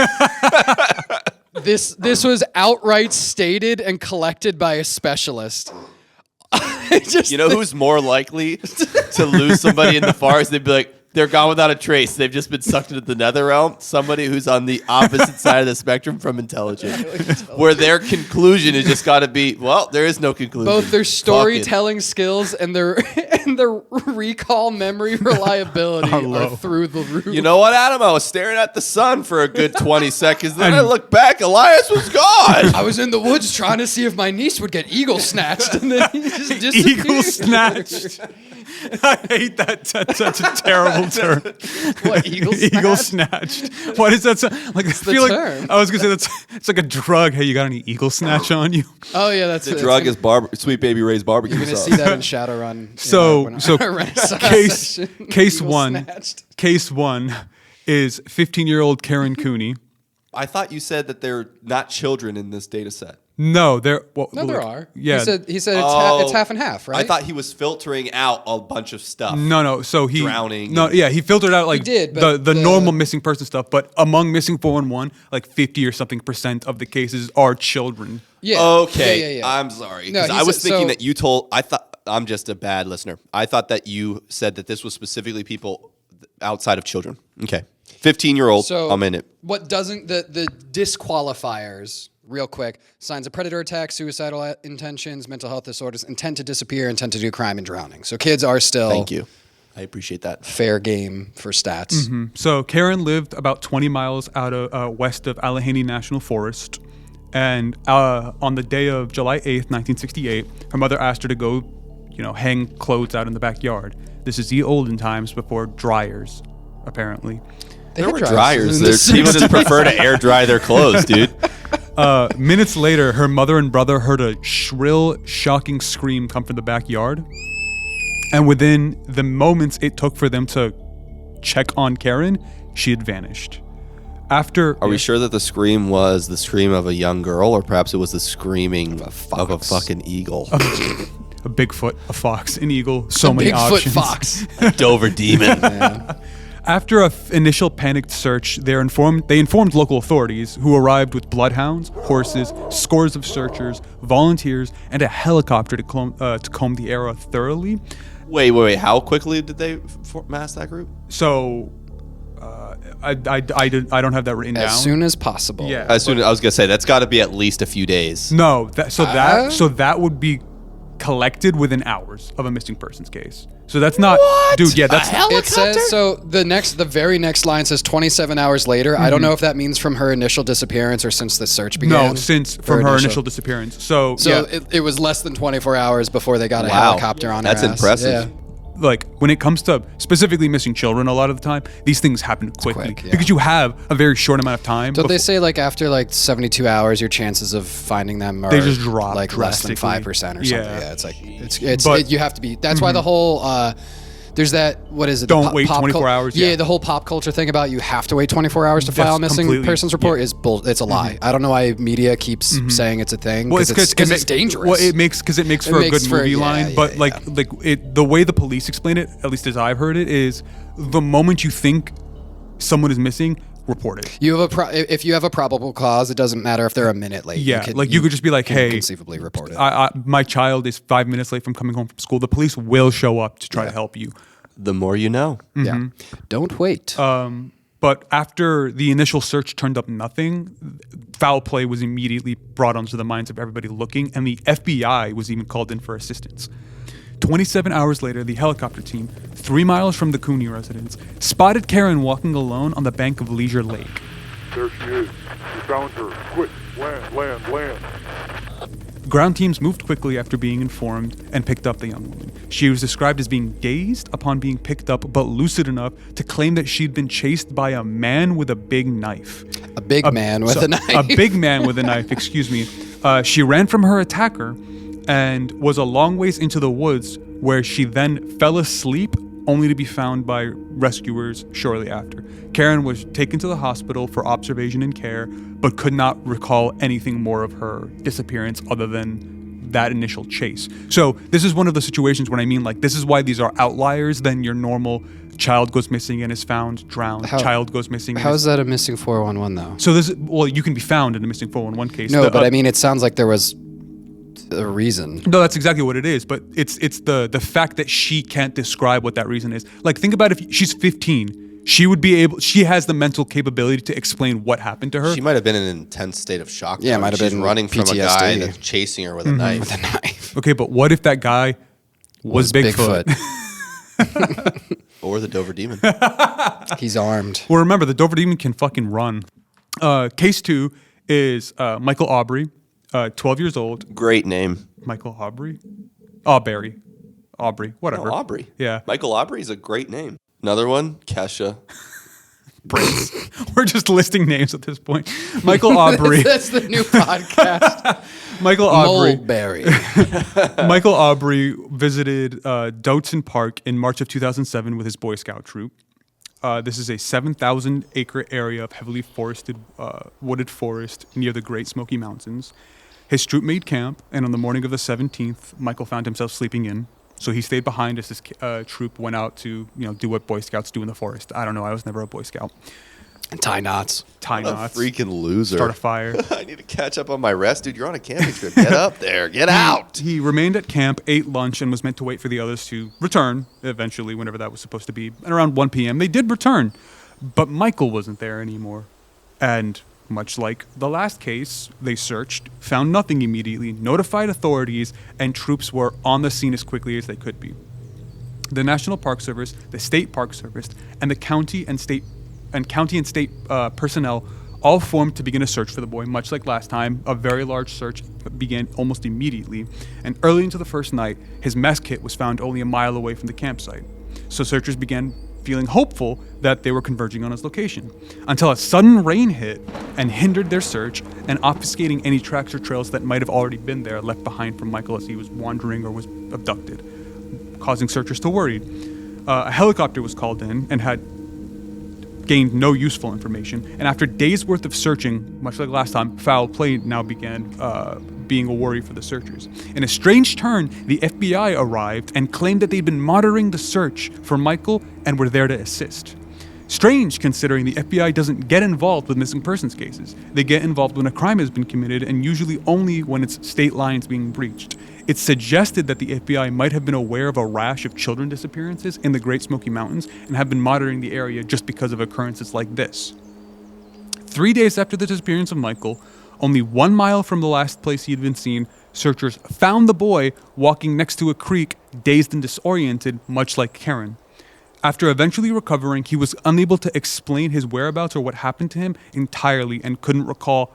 This was outright stated and collected by a specialist. You know who's more likely to lose somebody in the forest? They'd be like, they're gone without a trace. They've just been sucked into the nether realm. Somebody who's on the opposite side of the spectrum from intelligent. Where their conclusion has just got to be, well, there is no conclusion. Both their storytelling skills and their recall memory reliability are through the roof. You know what, Adam? I was staring at the sun for a good 20 seconds. Then I looked back. Elias was gone. I was in the woods trying to see if my niece would get eagle snatched, and then he just disappeared. Eagle snatched. I hate that. That's such a terrible term. What, eagle snatched? Eagle snatched. Why does that sound like? I feel term. like I was gonna say it's like a drug. Hey, you got any eagle snatch on you? Oh yeah, that's The drug is Sweet Baby Ray's barbecue You're gonna sauce. see that in Shadowrun. Case one is 15-year-old Karen Cooney. I thought you said that they're not children in this data set. No, there are. Yeah. He said it's half and half, right? I thought he was filtering out a bunch of stuff. No. So he Drowning. No, yeah, he filtered out like the normal missing person stuff, but among missing 411, like 50 or something % of the cases are children. Yeah. Okay. Yeah. I'm sorry. No, I was thinking that you told. I thought I'm just a bad listener. I thought that you said that this was specifically people outside of children. Okay. 15-year-old. So I'm in it. What doesn't the disqualifiers? Real quick, signs of predator attack, suicidal intentions, mental health disorders, intent to disappear, intent to do crime, and drowning. So kids are still Thank you. I appreciate that. Fair game for stats. Mm-hmm. So Karen lived about 20 miles out of west of Allegheny National Forest. And on the day of July 8th, 1968, her mother asked her to go, hang clothes out in the backyard. This is the olden times before dryers, apparently. There were dryers. People just prefer to air dry their clothes, dude. Minutes later, her mother and brother heard a shrill, shocking scream come from the backyard. And within the moments it took for them to check on Karen, she had vanished. Are we sure that the scream was the scream of a young girl, or perhaps it was the screaming of a fucking eagle? A Bigfoot, a fox, an eagle, so many options. Bigfoot fox. A Dover Demon. Man. After an initial panicked search, they informed local authorities, who arrived with bloodhounds, horses, scores of searchers, volunteers, and a helicopter to comb the area thoroughly. Wait. How quickly did they mass that group? So, I don't have that written down. As soon as possible. Yeah. I was gonna say that's got to be at least a few days. No, that would be collected within hours of a missing persons case. So that's not, What? dude. Yeah, that's It says so. The very next line says 27 hours later. Mm-hmm. I don't know if that means from her initial disappearance or since the search began. No, from her initial disappearance. So yeah. It was less than 24 hours before they got a helicopter on her That's ass. impressive. Yeah. like when it comes to specifically missing children, a lot of the time these things happen quickly quick, yeah. because you have a very short amount of time. Don't they say like after like 72 hours, your chances of finding them are They just drop like less than drastically. 5% or something? Yeah. Yeah, it's like you have to be. That's why the whole. There's that, what is it? Don't wait 24 hours, Yeah, yeah. the whole pop culture thing about you have to wait 24 hours to That's file a missing completely- persons report is it's a lie. I don't know why media keeps saying it's a thing, because it's dangerous. Well, it makes for a good movie line, but the way the police explain it, at least as I've heard it, is the moment you think someone is missing, report it. You have if you have a probable cause, it doesn't matter if they're a minute late. Yeah, you could just be like, hey, conceivably report it. my child is 5 minutes late from coming home from school. The police will show up to try to help you. The more you know. Yeah. Don't wait. But after the initial search turned up nothing, foul play was immediately brought onto the minds of everybody looking, and the FBI was even called in for assistance. 27 hours later, the helicopter team, 3 miles from the Cooney residence, spotted Karen walking alone on the bank of Leisure Lake. There she is. We found her. Quick, land. Ground teams moved quickly after being informed and picked up the young woman. She was described as being dazed upon being picked up, but lucid enough to claim that she'd been chased by a man with a big knife. A big man with a knife. A big man with a knife, excuse me. She ran from her attacker and was a long ways into the woods, where she then fell asleep, only to be found by rescuers shortly after. Karen was taken to the hospital for observation and care, but could not recall anything more of her disappearance other than that initial chase. So this is one of the situations when I mean, like, this is why these are outliers than your normal child goes missing and is found drowned, child goes missing. How is that a missing 411 though? So you can be found in a missing 411 case. No, but I mean, it sounds like there was a reason. No, that's exactly what it is. But it's the fact that she can't describe what that reason is. Like, think about if she's 15. She has the mental capability to explain what happened to her. She might have been in an intense state of shock. Yeah, might have She's been running from PTSD. a guy that's chasing her with a knife. With a knife. Okay, but what if that guy was Bigfoot? Or the Dover Demon. He's armed. Well, remember, the Dover Demon can fucking run. Case 2 is Michael Aubrey, 12 years old. Great name. Michael Aubrey? Aubrey, whatever. No, Aubrey. Yeah. Michael Aubrey is a great name. Another one, Kesha. Prince. We're just listing names at this point. Michael Aubrey. That's the new podcast. Michael Aubrey. Mulberry. Michael Aubrey visited Doughton Park in March of 2007 with his Boy Scout troop. This is a 7,000-acre area of heavily forested, wooded forest near the Great Smoky Mountains. His troop made camp, and on the morning of the 17th, Michael found himself sleeping in. So he stayed behind as his troop went out to, do what Boy Scouts do in the forest. I don't know. I was never a Boy Scout. And tie knots. Tie What knots. a freaking loser. Start a fire. I need to catch up on my rest. Dude, you're on a camping trip. Get up there. Get out. He remained at camp, ate lunch, and was meant to wait for the others to return eventually, whenever that was supposed to be. And around 1 p.m., they did return. But Michael wasn't there anymore. And much like the last case, they searched, found nothing immediately, notified authorities, and troops were on the scene as quickly as they could be. The National Park Service, the State Park Service, and the county and state personnel all formed to begin a search for the boy. Much like last time, a very large search began almost immediately, and early into the first night, his mess kit was found only a mile away from the campsite. So searchers began feeling hopeful that they were converging on his location, until a sudden rain hit and hindered their search, and obfuscating any tracks or trails that might have already been there left behind from Michael as he was wandering or was abducted, causing searchers to worry. A helicopter was called in and had gained no useful information, and after days worth of searching, much like last time, foul play now began being a worry for the searchers. In a strange turn, the FBI arrived and claimed that they'd been monitoring the search for Michael and were there to assist. Strange, considering the FBI doesn't get involved with missing persons cases. They get involved when a crime has been committed, and usually only when it's state lines being breached. It's suggested that the FBI might have been aware of a rash of children disappearances in the Great Smoky Mountains and have been monitoring the area just because of occurrences like this. 3 days after the disappearance of Michael, only 1 mile from the last place he had been seen, searchers found the boy walking next to a creek, dazed and disoriented, much like Karen. After eventually recovering, he was unable to explain his whereabouts or what happened to him entirely, and couldn't recall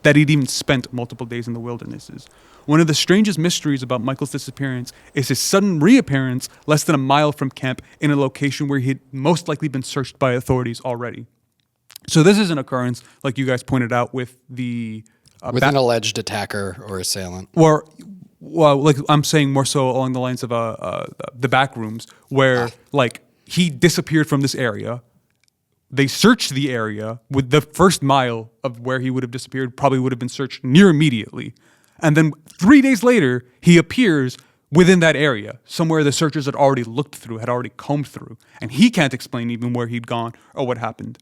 that he'd even spent multiple days in the wildernesses. One of the strangest mysteries about Michael's disappearance is his sudden reappearance less than a mile from camp in a location where he had most likely been searched by authorities already. So this is an occurrence, like you guys pointed out, with the... with an alleged attacker or assailant. Well, like I'm saying more so along the lines of the back rooms where like he disappeared from this area. They searched the area with the first mile of where he would have disappeared probably would have been searched near immediately. And then 3 days later, he appears within that area, somewhere the searchers had already looked through, had already combed through. And he can't explain even where he'd gone or what happened.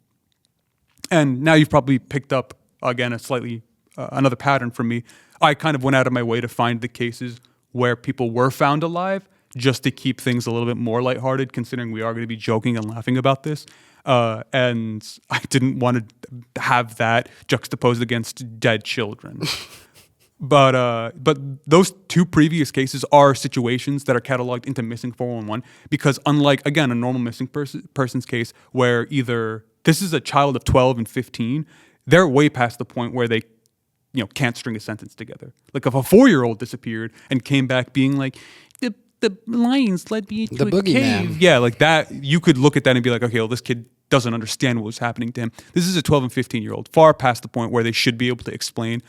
And now you've probably picked up, again, a slightly another pattern from me. I kind of went out of my way to find the cases where people were found alive just to keep things a little bit more lighthearted, considering we are going to be joking and laughing about this. And I didn't want to have that juxtaposed against dead children. But those two previous cases are situations that are cataloged into missing 411 because unlike, again, a normal missing person's case where either this is a child of 12 and 15, they're way past the point where they can't string a sentence together. Like if a 4-year-old disappeared and came back being like, the lions led me into a cave. Yeah, like that, you could look at that and be like, okay, well, this kid doesn't understand what was happening to him. This is a 12 and 15-year-old, far past the point where they should be able to explain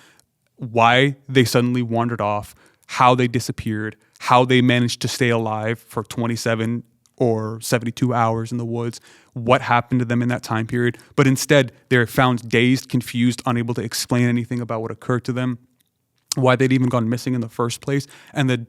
why they suddenly wandered off, how they disappeared, how they managed to stay alive for 27 or 72 hours in the woods, what happened to them in that time period. But instead, they're found dazed, confused, unable to explain anything about what occurred to them, why they'd even gone missing in the first place, and the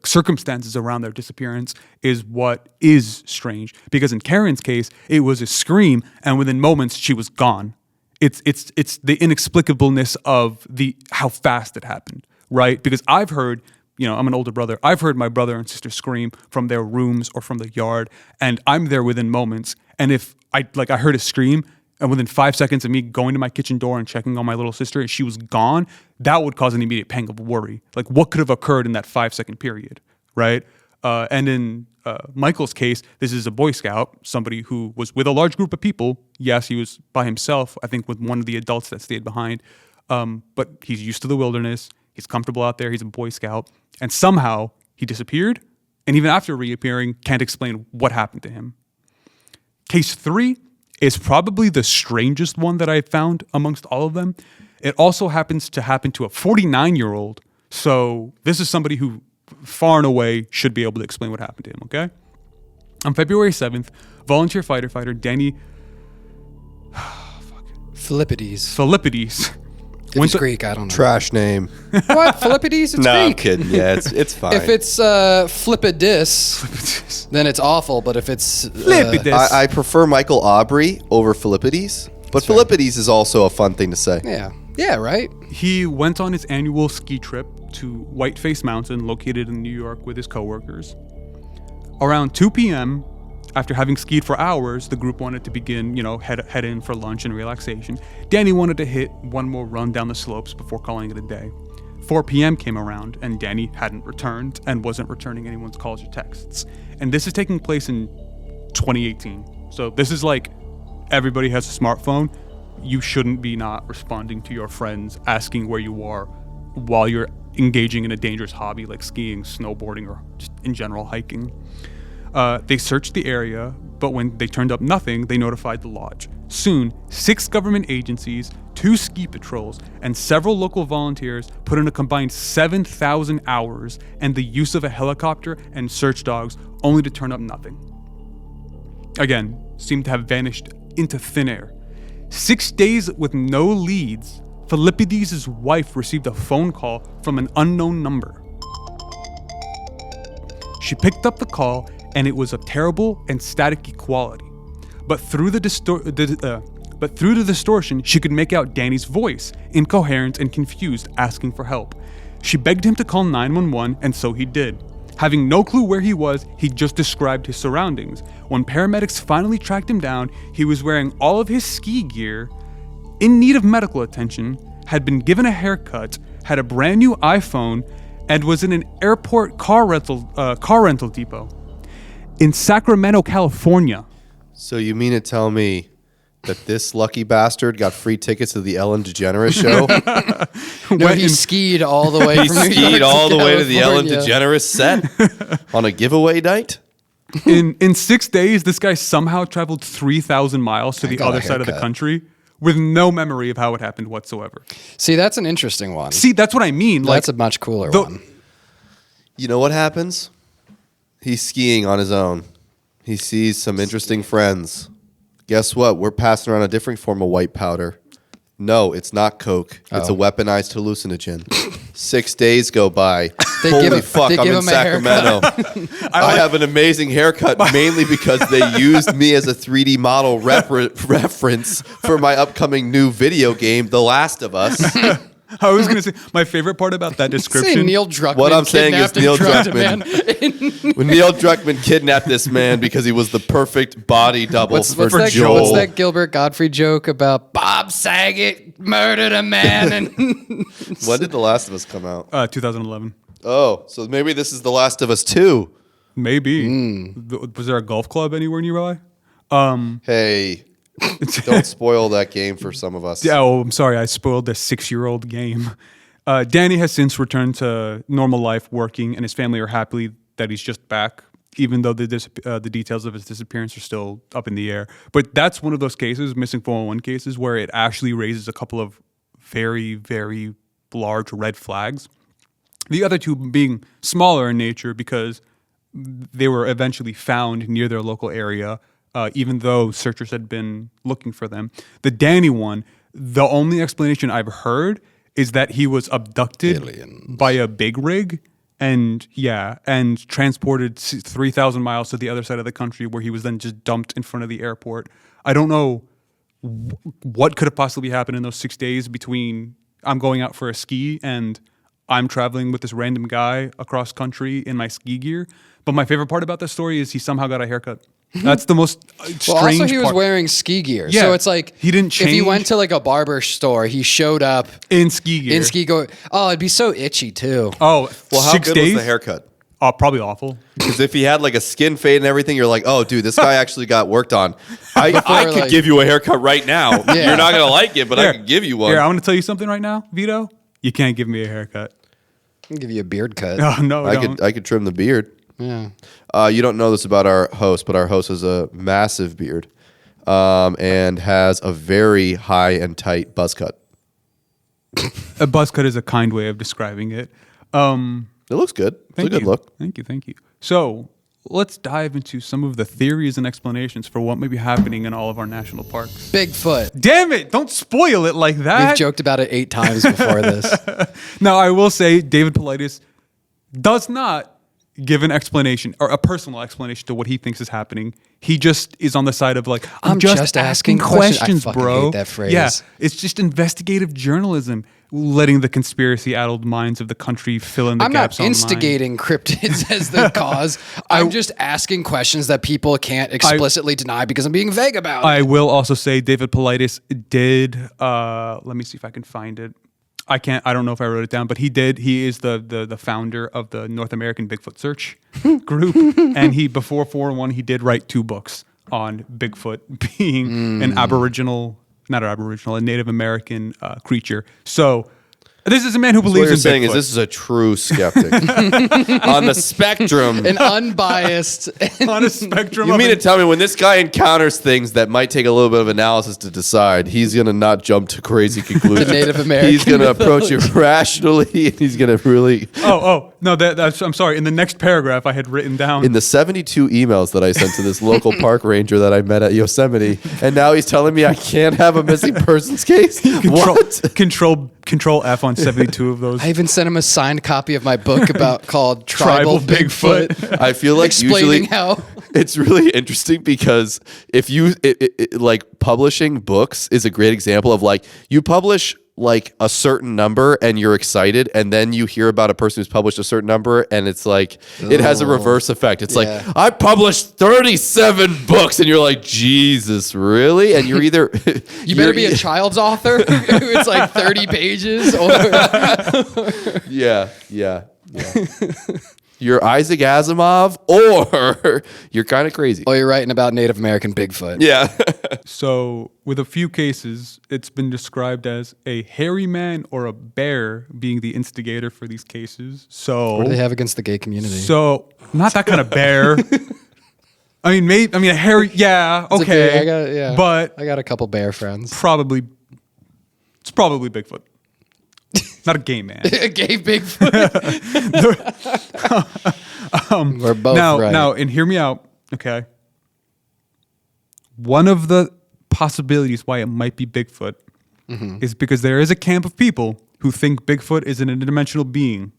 circumstances around their disappearance is what is strange. Because in Karen's case, it was a scream, and within moments she was gone. It's the inexplicableness of how fast it happened, right? Because I've heard, I'm an older brother. I've heard my brother and sister scream from their rooms or from the yard, and I'm there within moments. And if I heard a scream, and within 5 seconds of me going to my kitchen door and checking on my little sister, and she was gone, that would cause an immediate pang of worry. Like, what could have occurred in that 5-second period, right? And in Michael's case, this is a Boy Scout, somebody who was with a large group of people. Yes, he was by himself, I think with one of the adults that stayed behind. But he's used to the wilderness. He's comfortable out there. He's a Boy Scout. And somehow he disappeared. And even after reappearing, can't explain what happened to him. Case 3 is probably the strangest one that I found amongst all of them. It also happens to happen to a 49-year-old. So this is somebody who far and away should be able to explain what happened to him, okay? On February 7th, volunteer fighter Danny... Philippides. It's Greek, I don't know. Trash name. What? Philippides? It's no, Greek. I'm kidding. Yeah, it's fine. If it's Flippidis, then it's awful. But if it's... I prefer Michael Aubrey over Philippides. But Philippides is also a fun thing to say. Yeah, right? He went on his annual ski trip to Whiteface Mountain, located in New York, with his coworkers. Around 2 p.m., after having skied for hours, the group wanted to begin, head in for lunch and relaxation. Danny wanted to hit one more run down the slopes before calling it a day. 4 p.m. came around, and Danny hadn't returned and wasn't returning anyone's calls or texts. And this is taking place in 2018. So this is like everybody has a smartphone. You shouldn't be not responding to your friends, asking where you are while you're engaging in a dangerous hobby like skiing, snowboarding, or just in general hiking. They searched the area, but when they turned up nothing, they notified the lodge. Soon, 6 government agencies, 2 ski patrols, and several local volunteers put in a combined 7,000 hours and the use of a helicopter and search dogs, only to turn up nothing. Again, seemed to have vanished into thin air. 6 days with no leads, Philippides' wife received a phone call from an unknown number. She picked up the call, and it was of terrible and staticky quality. But through the distortion, she could make out Danny's voice, incoherent and confused, asking for help. She begged him to call 911, and so he did. Having no clue where he was, he just described his surroundings. When paramedics finally tracked him down, he was wearing all of his ski gear, in need of medical attention, had been given a haircut, had a brand new iPhone, and was in an airport car rental depot in Sacramento, California. So you mean to tell me that this lucky bastard got free tickets to the Ellen DeGeneres show. No, he skied all the way He from New York skied all the way to the Ellen California. DeGeneres set on a giveaway night. In 6 days, this guy somehow traveled 3,000 miles to the got a other side of the haircut. country with no memory of how it happened whatsoever. See, that's an interesting one. See, that's what I mean. That's like a much cooler the- one. You know what happens? He's skiing on his own. He sees some interesting friends. Guess what? We're passing around a different form of white powder. No, it's not coke. It's a weaponized hallucinogen. 6 days go by. Holy fuck, I'm in Sacramento. I have an amazing haircut mainly because they used me as a 3D model reference for my upcoming new video game, The Last of Us. I was going to say, my favorite part about that Say description. Neil Druckmann. What I'm saying is kidnapped and Neil drugged a Druckmann. man. When Neil Druckmann kidnapped this man because he was the perfect body double What's for that? Joel. What's that Gilbert Gottfried joke about Bob Saget murdered a man? And When did The Last of Us come out? 2011. Oh, so maybe this is The Last of Us 2. Maybe. Was there a golf club anywhere nearby? Hey, don't spoil that game for some of us. Oh, I'm sorry. I spoiled a 6-year-old game. Danny has since returned to normal life, working, and his family are happy that he's just back, even though the details of his disappearance are still up in the air. But that's one of those cases, missing 411 cases, where it actually raises a couple of very, very large red flags. The other two being smaller in nature because they were eventually found near their local area, even though searchers had been looking for them. The Danny one, the only explanation I've heard is that he was abducted by a big rig and transported 3,000 miles to the other side of the country, where he was then just dumped in front of the airport. I don't know what could have possibly happened in those 6 days between I'm going out for a ski and I'm traveling with this random guy across country in my ski gear. But my favorite part about this story is he somehow got a haircut. That's the most strange well, also he was part. wearing ski gear, Yeah, so it's like he didn't If he change. went to like a barber store, he showed up in ski gear. in ski gear. Oh, it'd be so itchy too. Oh, Well, how 6 good days? was the haircut? Oh, probably awful. Because if he had like a skin fade and everything, you're like, oh, dude, this guy actually got worked on. I could like- give you a haircut right now. Yeah. You're not going to like it, but I could give you one. Here, I'm going to tell you something right now, Vito. You can't give me a haircut. I'll give you a beard cut. Oh, no, don't. I could trim the beard. Yeah. You don't know this about our host, but our host has a massive beard and has a very high and tight buzz cut. A buzz cut is a kind way of describing it. It looks good. It's a good look. Thank you. So let's dive into some of the theories and explanations for what may be happening in all of our national parks. Bigfoot. Damn it! Don't spoil it like that. We've joked about it 8 times before this. Now, I will say David Paulides does not give an explanation or a personal explanation to what he thinks is happening. He just is on the side of like, I'm just asking questions, I fucking bro. hate that phrase. Yeah, it's just investigative journalism, letting the conspiracy-addled minds of the country fill in the I'm gaps not online. instigating cryptids as the cause. I'm just asking questions that people can't explicitly deny because I'm being vague about. I will also say David Paulides did, let me see if I can find it. I don't know if I wrote it down, but he did. He is the founder of the North American Bigfoot Search group. And before 411, he did write 2 books on Bigfoot being a Native American creature. So this is a man who What believes you're in saying Bigfoot. is this is a true skeptic. On the spectrum. An unbiased. on a spectrum You of mean to tell me when this guy encounters things that might take a little bit of analysis to decide, he's going to not jump to crazy conclusions. To Native American He's going to approach it rationally, and he's going to really... no, that's I'm sorry. In the next paragraph, I had written down In the 72 emails that I sent to this local park ranger that I met at Yosemite, and now he's telling me I can't have a missing persons case? What? Control F on 72 of those. I even sent him a signed copy of my book called Tribal Bigfoot. I feel like explaining usually how it's really interesting because if you like publishing books is a great example of like you publish like a certain number and you're excited, and then you hear about a person who's published a certain number and it's like it has a reverse effect. It's Yeah. like I published 37 books and you're like, Jesus, really? And you're either you better be a child's author. It's like 30 pages. Or yeah. You're Isaac Asimov or you're kind of crazy. you're writing about Native American Bigfoot. Yeah. So, with a few cases, it's been described as a hairy man or a bear being the instigator for these cases. So, What do they have against the gay community? So, not that kind of bear. I mean, a hairy. Yeah, It's a okay, bear. but I got a couple bear friends. it's probably Bigfoot. Not a gay man. A gay Bigfoot. We're both right. Now, and hear me out, okay? One of the possibilities why it might be Bigfoot is because there is a camp of people who think Bigfoot is an interdimensional being.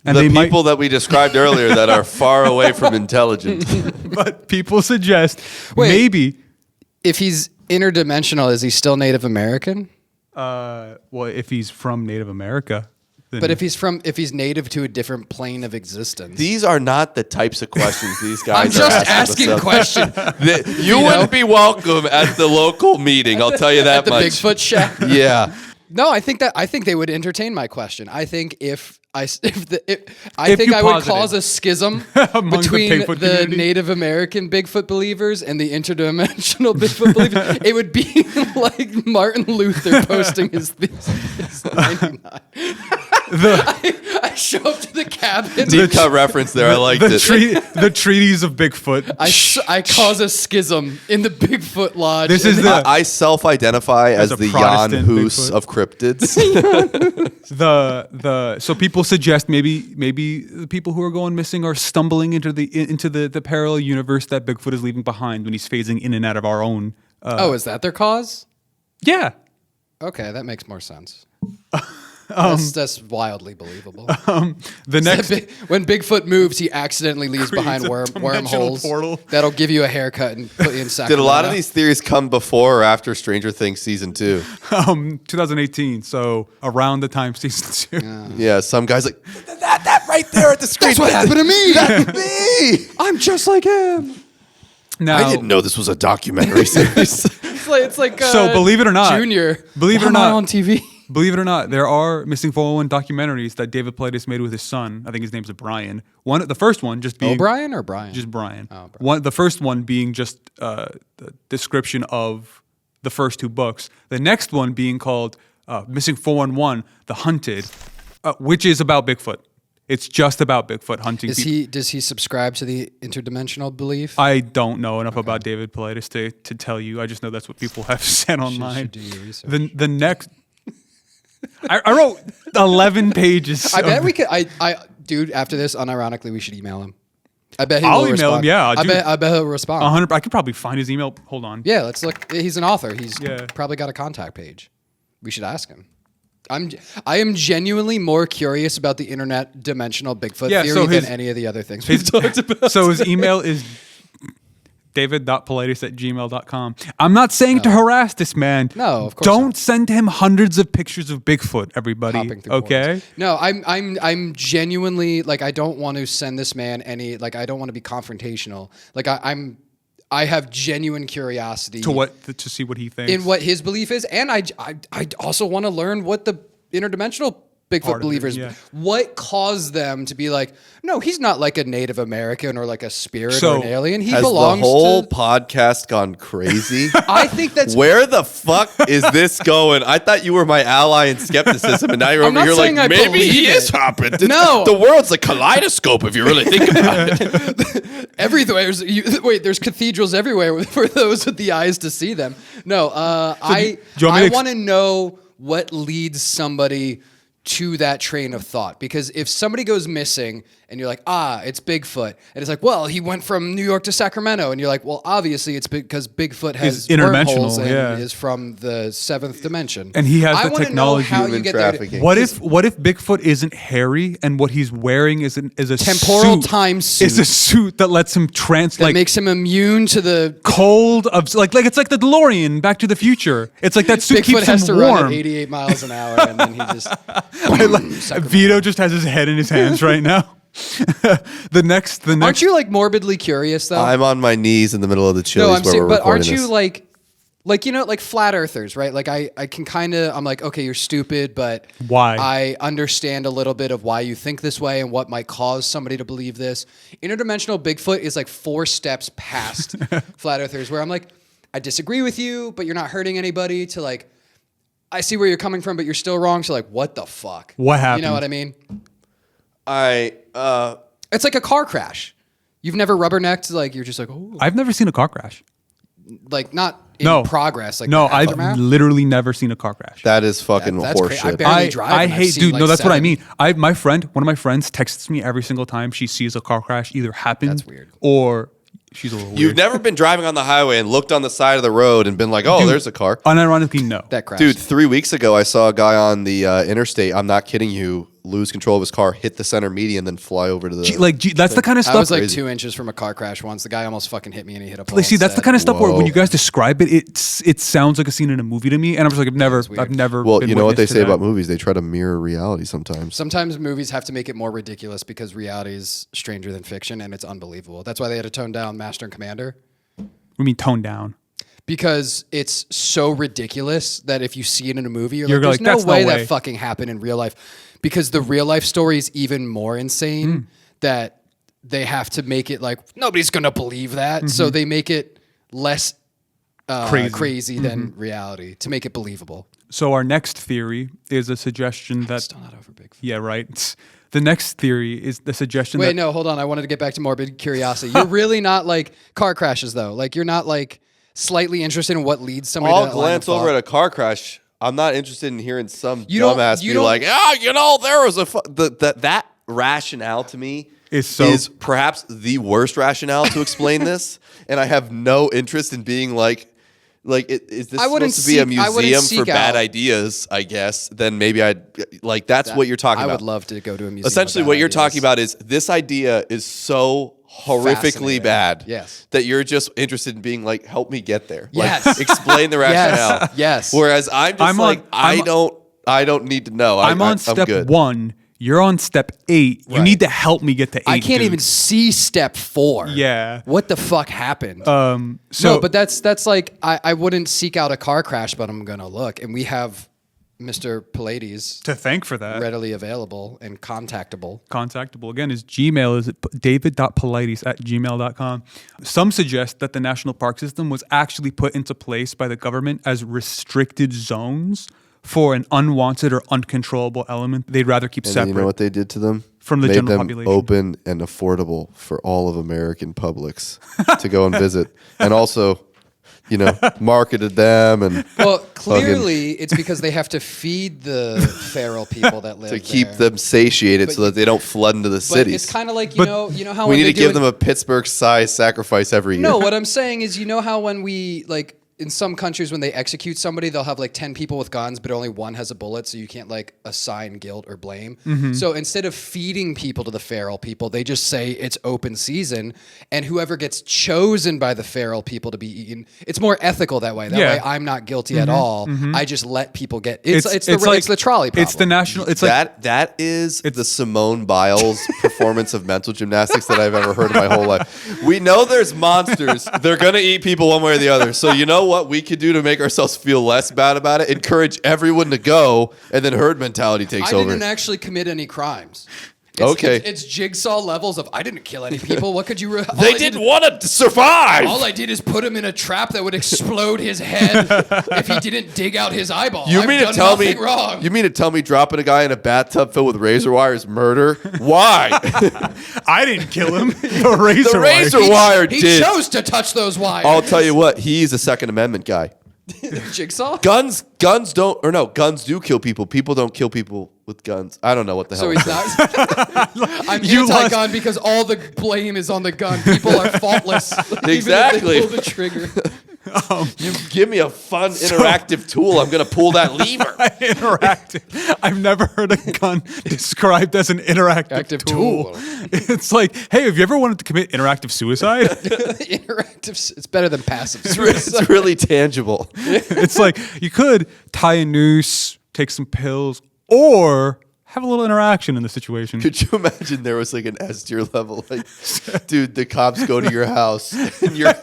And the people that we described earlier that are far away from intelligent. But people suggest Wait. maybe. If he's interdimensional, is he still Native American? Well, if he's from Native America. Then But if he's native to a different plane of existence. These are not the types of questions these guys I'm are just asking. asking questions. You wouldn't be welcome at the local meeting. I'll tell you that At the much. Bigfoot shack. Yeah. No, I think they would entertain my question. I think I If think you I would posit cause it. a schism Among the between Bigfoot the community. Native American Bigfoot believers and the interdimensional Bigfoot believers. It would be like Martin Luther posting his 99. I show up to the cabin. Deep cut reference there. I liked it. the treaties of Bigfoot. I cause a schism in the Bigfoot lodge. This is And the- I self-identify as a the Jan Protestant Hus Bigfoot. of cryptids. So people suggest maybe the people who are going missing are stumbling into the parallel universe that Bigfoot is leaving behind when he's phasing in and out of our own. is that their cause? Yeah. Okay, that makes more sense. That's wildly believable. The next When Bigfoot moves, he accidentally leaves behind Creates a dimensional wormholes portal. that'll give you a haircut and put you in Sacramento. Did a lot of these theories come before or after Stranger Things season 2? 2018, so around the time season 2. Yeah, some guys like that right there at the screen. That's what happened to me. That's me. I'm just like him. Now, I didn't know this was a documentary series. It's like So believe it or not, Junior. believe it Why or am I not, on TV. Believe it or not, there are Missing 401 documentaries that David Paulides made with his son. I think his name's Brian. The first one just being O'Brien or Brian? just Brian. Oh, Brian. The first one being just the description of the first 2 books. The next one being called Missing 411: The Hunted, which is about Bigfoot. It's just about Bigfoot hunting. Does he subscribe to the interdimensional belief? I don't know enough about David Paulides to tell you. I just know that's what people have said online. should do your research. The next. I wrote 11 pages. I bet we could. Dude, after this, unironically, we should email him. I bet I'll will email him, respond. yeah, I dude. bet he'll respond. 100. I could probably find his email. Hold on. Yeah, let's look. He's an author. He's Yeah. probably got a contact page. We should ask him. I am genuinely more curious about the internet dimensional Bigfoot theory than any of the other things we've talked about. So his email is david.paulides@gmail.com. I'm not saying to harass this man. No, of course Don't not. send him hundreds of pictures of Bigfoot, everybody. Hopping through Okay? portals. No, I'm genuinely like I don't want to send this man any like I don't want to be confrontational. Like I have genuine curiosity To see what he thinks. in what his belief is, and I also want to learn what the interdimensional Bigfoot Part of it, believers, yeah. what caused them to be like, no, he's not like a Native American or like a spirit So, or an alien. He Has belongs the whole to. podcast gone crazy? I think that's. Where the fuck is this going? I thought you were my ally in skepticism, and now you're I'm over not here like, saying I maybe believe he it. is hopping. No. The world's a kaleidoscope if you really think about it. Everywhere. There's cathedrals everywhere for those with the eyes to see them. No, I want to know what leads somebody to that train of thought. Because if somebody goes missing and you're like, it's Bigfoot. And it's like, well, he went from New York to Sacramento. And you're like, well, obviously it's because Bigfoot has interdimensional, wormholes and yeah. is from the 7th dimension. And he has I the wanna technology. know how you Human get there. trafficking. What if Bigfoot isn't hairy and what he's wearing is a Temporal suit, time suit. Is a suit that lets him that makes him immune to the cold of like it's like the DeLorean Back to the Future. It's like that suit Bigfoot keeps has him to warm. run at 88 miles an hour, and then he just. Vito just has his head in his hands right now. the next. Aren't you like morbidly curious though? I'm on my knees in the middle of the no, Chili's I'm where saying, we're but recording aren't you this. like you know like flat earthers, right? Like I can kind of I'm like, okay, you're stupid, but Why? I understand a little bit of why you think this way and what might cause somebody to believe this. Interdimensional Bigfoot is like 4 steps past flat earthers, where I'm like, I disagree with you, but you're not hurting anybody, to like, I see where you're coming from, but you're still wrong. So like, what the fuck? What happened? You know what I mean? It's like a car crash. You've never rubbernecked, like you're just like, oh. I've never seen a car crash. Like not in progress. Like no, the I've aftermath? literally never seen a car crash. That is fucking That's horseshit. I barely drive. I and I've hate, seen, dude. like, No, that's what I 7. mean. One of my friends texts me every single time she sees a car crash either happen. That's weird. Or she's a little weird. You've never been driving on the highway and looked on the side of the road and been like, oh, Dude, there's a car. Unironically, no. That crash. Dude, 3 weeks ago, I saw a guy on the interstate. I'm not kidding you. Lose control of his car, hit the center median, then fly over to the. That's the kind of stuff. I was like Crazy. 2 inches from a car crash once. The guy almost fucking hit me and he hit a pole. Like, see, that's the kind of stuff where when Whoa. you guys describe it, it sounds like a scene in a movie to me, and I'm just like, I've never. Well, been you know what they witness to say that. about movies? They try to mirror reality sometimes. Sometimes movies have to make it more ridiculous because reality is stranger than fiction, and it's unbelievable. That's why they had to tone down Master and Commander. We mean tone down. Because it's so ridiculous that if you see it in a movie, you're You're like, like, there's "That's no no way way." that fucking happened in real life. Because the real life story is even more insane that they have to make it like, nobody's going to believe that. So they make it less crazy than reality to make it believable. So our next theory is a suggestion that. Still not over Bigfoot. Yeah, right. The next theory is the suggestion Wait, that. no, hold on. I wanted to get back to morbid curiosity. You're really not like car crashes, though. Like, you're not like slightly interested in what leads somebody to I'll that line of glance over thought? at a car crash. I'm not interested in hearing some You don't- dumbass you be don't- like, there was a that rationale to me Is perhaps the worst rationale to explain this, and I have no interest in being like is this I wouldn't supposed to be a seek- I wouldn't museum for seek bad out- ideas? I guess then maybe I'd like that's what you're talking I about. would love to go to a museum. Essentially, of what bad you're ideas. talking about is this idea is so horrifically Fascinating. bad Yes. that you're just interested in being like, help me get there. Yes. Like, explain the rationale. Yes. Whereas I'm just I don't need to know. I'm on I'm step good. 1. You're on step 8. You Right. need to help me get to 8. I can't dude. even see step 4. Yeah. What the fuck happened? So, no, but that's like I wouldn't seek out a car crash, but I'm gonna look, and we have Mr. Pallades to thank for that. readily available and contactable. Contactable again. His Gmail is david.politis@gmail.com. Some suggest that the National Park System was actually put into place by the government as restricted zones for an unwanted or uncontrollable element they'd rather keep And separate. you know what they did to them? From the Made general them population. open and affordable for all of American publics to go and visit, and also, marketed them and Well, clearly it's because they have to feed the feral people that live to keep there. them satiated But so that they don't flood into the But cities. it's kind of like But you know how we when need they to give do them a Pittsburgh-sized sacrifice every year. No, what I'm saying is, you know how when we like in some countries when they execute somebody, they'll have like 10 people with guns, but only one has a bullet, so you can't like assign guilt or blame. So instead of feeding people to the feral people, they just say it's open season, and whoever gets chosen by the feral people to be eaten, it's more ethical that way. That Yeah. way, I'm not guilty at all. I just let people get. It's the trolley problem. It's the national. It's like that is the Simone Biles performance of mental gymnastics that I've ever heard in my whole life. We know there's monsters. They're going to eat people one way or the other. So you know what we could do to make ourselves feel less bad about it? Encourage everyone to go, and then herd mentality takes I over. didn't actually commit any crimes. Okay. It's jigsaw levels of I didn't kill any people. What could you? They didn't want to survive. All I did is put him in a trap that would explode his head if he didn't dig out his eyeball. You I've mean to done tell me? nothing wrong. You mean to tell me dropping a guy in a bathtub filled with razor wire is murder? Why? I didn't kill him. The razor, The razor wire. wire he did. chose to touch those wires. I'll tell you what. He's a Second Amendment guy. Jigsaw. Guns do kill people. People don't kill people with guns. I don't know what the hell. So he's not. I'm You anti-gun because all the blame is on the gun. People are faultless. Exactly. Even if they pull the trigger. You give me a fun interactive tool, I'm gonna pull that lever. Interactive. I've never heard a gun described as an interactive Active tool. tool. It's like, hey, have you ever wanted to commit interactive suicide? Interactive. It's better than passive. It's really tangible. It's like you could tie a noose, take some pills, or have a little interaction in the situation. Could you imagine there was like an S tier level? Like, dude, the cops go to your house and you're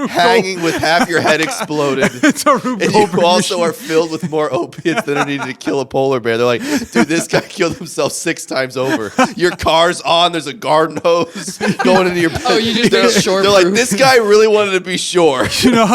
hanging with half your head exploded. It's a Rube and Goldberg you also machine. are filled with more opiates than are needed to kill a polar bear. They're like, dude, this guy killed himself 6 times over. Your car's on. There's a garden hose going into your. Oh, you just made Shure They're like, proof. this guy really wanted to be sure. You know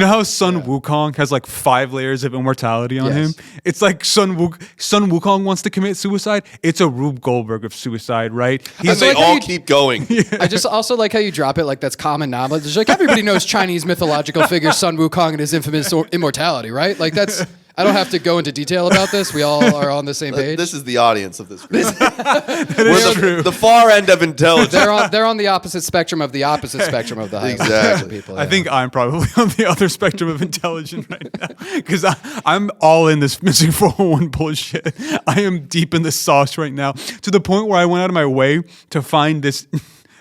how Sun Wukong has like 5 layers of immortality on Yes. him? It's like Sun Wukong wants to commit suicide. It's a Rube Goldberg of suicide, right? And they like how all you- keep going. I just also like how you drop it like that's common knowledge. It's like everybody knows Chinese mythological figure Sun Wukong and his infamous immortality, right? Like that's. I don't have to go into detail about this. We all are on the same page. This is the audience of this group. is true. The far end of intelligence. They're on the opposite spectrum of the opposite spectrum of the high Exactly. people. I think I'm probably on the other spectrum of intelligence right now because I'm all in this missing 401 bullshit. I am deep in the sauce right now to the point where I went out of my way to find this.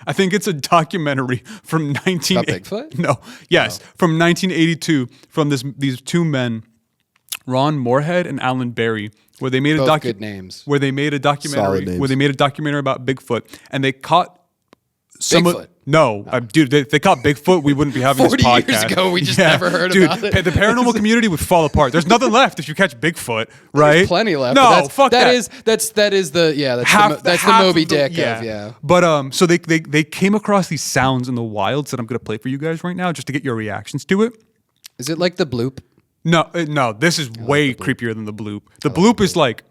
I think it's a documentary from 19. About Bigfoot? No, yes, from 1982 from these 2 men, Ron Moorhead and Alan Berry, where they made Both good names. where they made a Solid documentary names. where they made a documentary about Bigfoot, and they caught some Bigfoot? dude, they caught Bigfoot. We wouldn't be having 40 this podcast. years ago, we just never heard dude, about it. The paranormal community would fall apart. There's nothing left if you catch Bigfoot, right? There's plenty left. No, but that's, fuck that. That is the that's the half Moby of the- Dick of yeah. But so they came across these sounds in the wilds that I'm gonna play for you guys right now, just to get your reactions to it. Is it like the bloop? No, this is way creepier than the bloop. The bloop is like,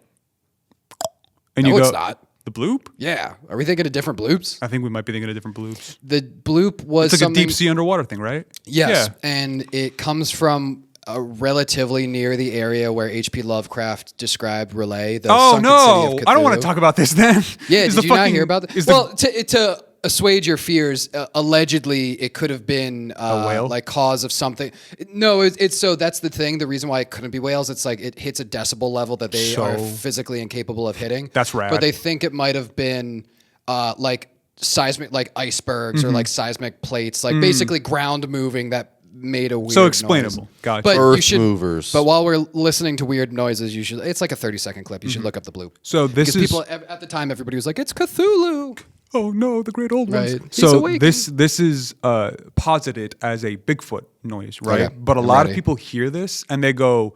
and No, you go, it's not. The bloop? Yeah. Are we thinking of different bloops? I think we might be thinking of different bloops. The bloop was It's like something. a deep sea underwater thing, right? Yes, Yeah. and it comes from relatively near the area where H.P. Lovecraft described Relay. The Oh sunken city of no! I don't want to Cthulhu. talk about this then. Yeah, Is did the you not fucking- hear about that? is Well, to assuage your fears, allegedly it could have been A whale? like cause of something. No, it's so that's the thing. The reason why it couldn't be whales, it's like it hits a decibel level that they are So- physically incapable of hitting. That's rad. But they think it might have been like seismic, like icebergs Mm-hmm. or like seismic plates, like basically ground moving that made a weird So noise. explainable. Gotcha. But you Earth should, movers. But while we're listening to weird noises, you should. It's like a 30-second clip. You should look up the bloop. So this because is- people at the time, everybody was like, "It's Cthulhu." Oh no, the great old ones. Right. He's So awakened. this is posited as a Bigfoot noise, right? Okay, But a I'm lot ready. of people hear this and they go,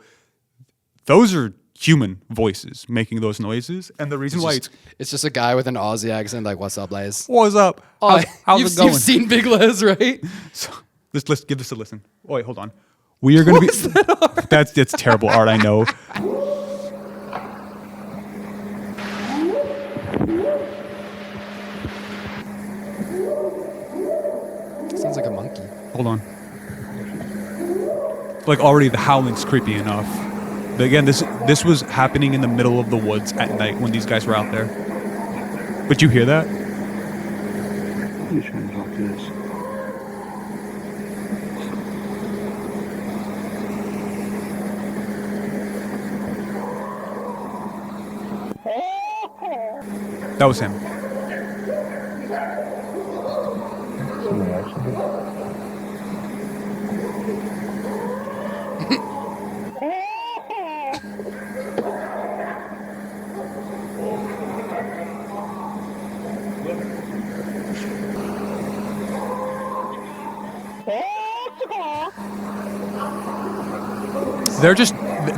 "Those are human voices making those noises." And the reason why It's just a guy with an Aussie accent, like, "What's up, Les?" what's up? How's you've, it going? You've seen Big Les, right? So, let's give this a listen. Oh wait, hold on. We are going to be. That's terrible art. I know. Sounds like a monkey. Hold on. Like already the howling's creepy enough. But again, this was happening in the middle of the woods at night when these guys were out there. But you hear that? Which one's like this? That was him.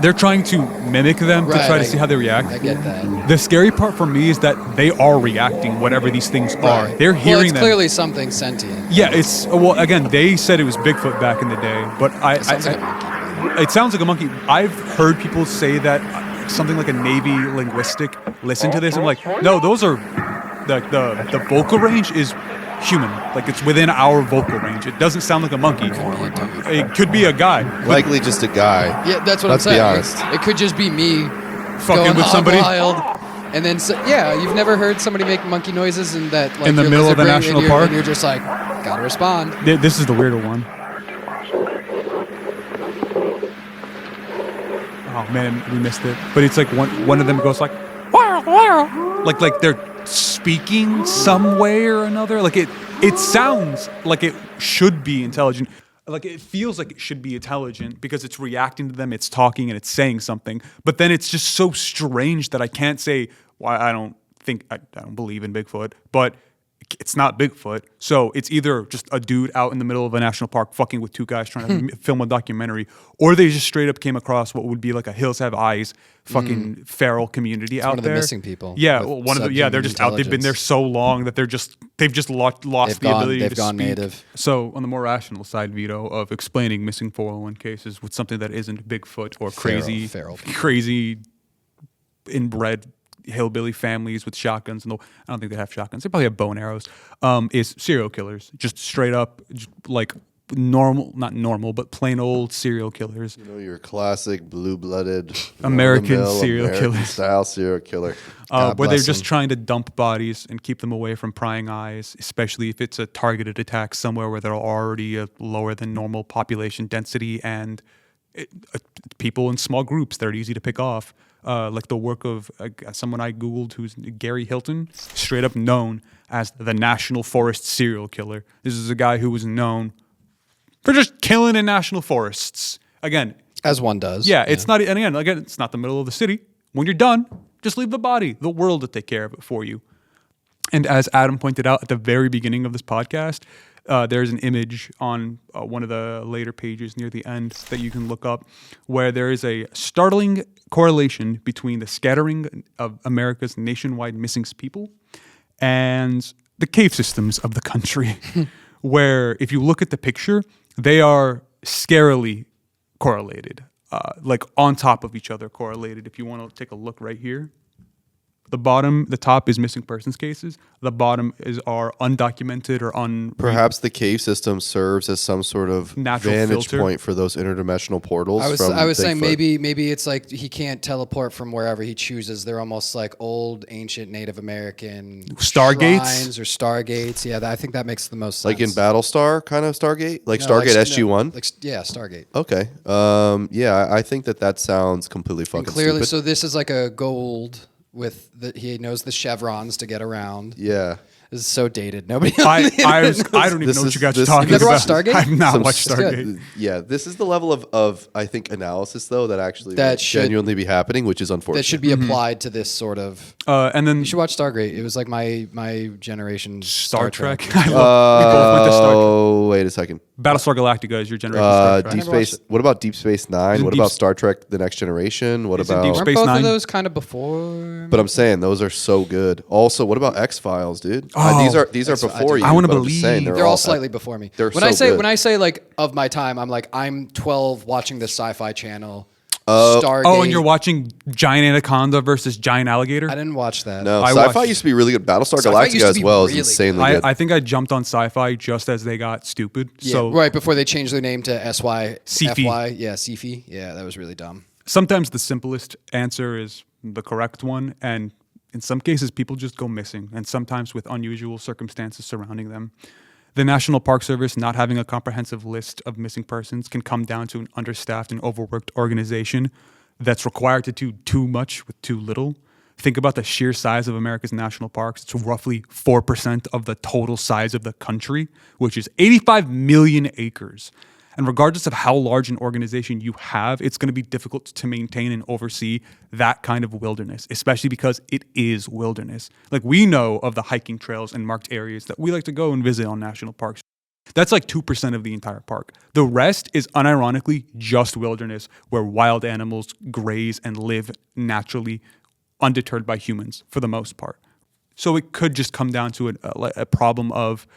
They're trying to mimic them to Right, try to see how they react. I get that. The scary part for me is that they are reacting, whatever these things are. Right. They're Well, hearing it's them. clearly something sentient. Yeah, it's well. Again, they said it was Bigfoot back in the day, but Sounds like a monkey. it sounds like a monkey. I've heard people say that something like a Navy linguistic. Listen to this. I'm like, no, those are the vocal range is human. Like it's within our vocal range. It doesn't sound like a monkey. It could be a guy Likely just a guy. Yeah, that's what Let's I'm be saying. honest. It could just be me fucking going with hog somebody. wild. And then, you've never heard somebody make monkey noises and that like In the your middle of lizard a brain, national and park? and you're just like, gotta respond. This is the weirder one. Oh man, we missed it. But it's like one of them goes like, like they're speaking some way or another. Like it sounds like it should be intelligent. Like it feels like it should be intelligent because it's reacting to them, it's talking and it's saying something. But then it's just so strange that I can't say why I don't believe in Bigfoot, but it's not Bigfoot. So it's either just a dude out in the middle of a national park fucking with two guys trying to film a documentary, or they just straight up came across what would be like a Hills Have Eyes fucking feral community out one of the there. missing people. Yeah, with well, one of the they're just out. They've been there intelligence. so long that they've just lost the ability They've to gone speak. native. So on the more rational side, Vito, of explaining missing 401 cases with something that isn't Bigfoot or Feral people. crazy inbred hillbilly families with shotguns, and I don't think they have shotguns. They probably have bow and arrows. Is serial killers, just straight up, like not normal, but plain old serial killers. You know, your classic blue-blooded American run-of-the-mill serial American killers. style serial killer. God Where they're bless just them. trying to dump bodies and keep them away from prying eyes, especially if it's a targeted attack somewhere where there are already a lower than normal population density and people in small groups that are easy to pick off. Like the work of someone I Googled who's Gary Hilton, straight up known as the National Forest serial killer. This is a guy who was known for just killing in national forests. Again, As one does. yeah, it's not, and again, it's not the middle of the city. When you're done, just leave the body. The world will take care of it for you. And as Adam pointed out at the very beginning of this podcast, there's an image on one of the later pages near the end that you can look up where there is a startling correlation between the scattering of America's nationwide missing people and the cave systems of the country, where if you look at the picture, they are scarily correlated, like on top of each other correlated. If you want to take a look right here. The top is missing persons cases. The bottom is our undocumented or Perhaps the cave system serves as some sort of Natural vantage filter. point for those interdimensional portals. I was saying Bigfoot. maybe it's like he can't teleport from wherever he chooses. They're almost like old ancient Native American Stargates? shrines or stargates. Yeah, I think that makes the most sense. Like in Battlestar kind of Stargate? Like No, Stargate like- SG-1? no, like, yeah, Stargate. Okay. Yeah, I think that sounds completely fucking And clearly, stupid. so this is like a gold with he knows the chevrons to get around. Yeah. This is so dated. Nobody. I don't even know what you guys are talking You've never about. watched Stargate? I've not Some watched It's good. Stargate. Yeah, this is the level of I think analysis though that actually That would should- genuinely be happening, which is unfortunate. That should be applied to this sort of. And then You should watch Stargate. It was like my generation Star Trek. I love, we both went to Star Trek. Oh, wait a second. Battlestar Galactica is your generation Star Trek. Deep never watched Space. it. What about Deep Space Nine? Isn't What Deep about S- Star Trek: The Next Generation? What Isn't about? Deep Weren't Space both Nine? of those kind of before? But I'm saying those are so good. Also, what about X Files, dude? Oh, these are X- I before do- you. I wanna but I'm just saying believe- They're all slightly before me. they're when so I good. say like of my time, I'm like I'm 12 watching the Sci-Fi Channel. Oh. Stargate. Oh, and you're watching Giant Anaconda versus Giant Alligator? I didn't watch that. No, I Sci-Fi watched- used to be really good. Battlestar Sci-Fi used Galactica to as be well is really insanely I, good. I think I jumped on Sci-Fi just as they got stupid. Yeah, So right before they changed their name to SY. Sci-Fi. FY. Yeah, Sci-Fi. Yeah, that was really dumb. sometimes the simplest answer is the correct one, and in some cases people just go missing, and sometimes with unusual circumstances surrounding them. The National Park Service not having a comprehensive list of missing persons can come down to an understaffed and overworked organization that's required to do too much with too little. Think about the sheer size of America's national parks. It's roughly 4% of the total size of the country, which is 85 million acres. And regardless of how large an organization you have, it's going to be difficult to maintain and oversee that kind of wilderness, especially because it is wilderness. Like, we know of the hiking trails and marked areas that we like to go and visit on national parks. That's like 2% of the entire park. The rest is unironically just wilderness where wild animals graze and live naturally, undeterred by humans for the most part. So it could just come down to a problem of,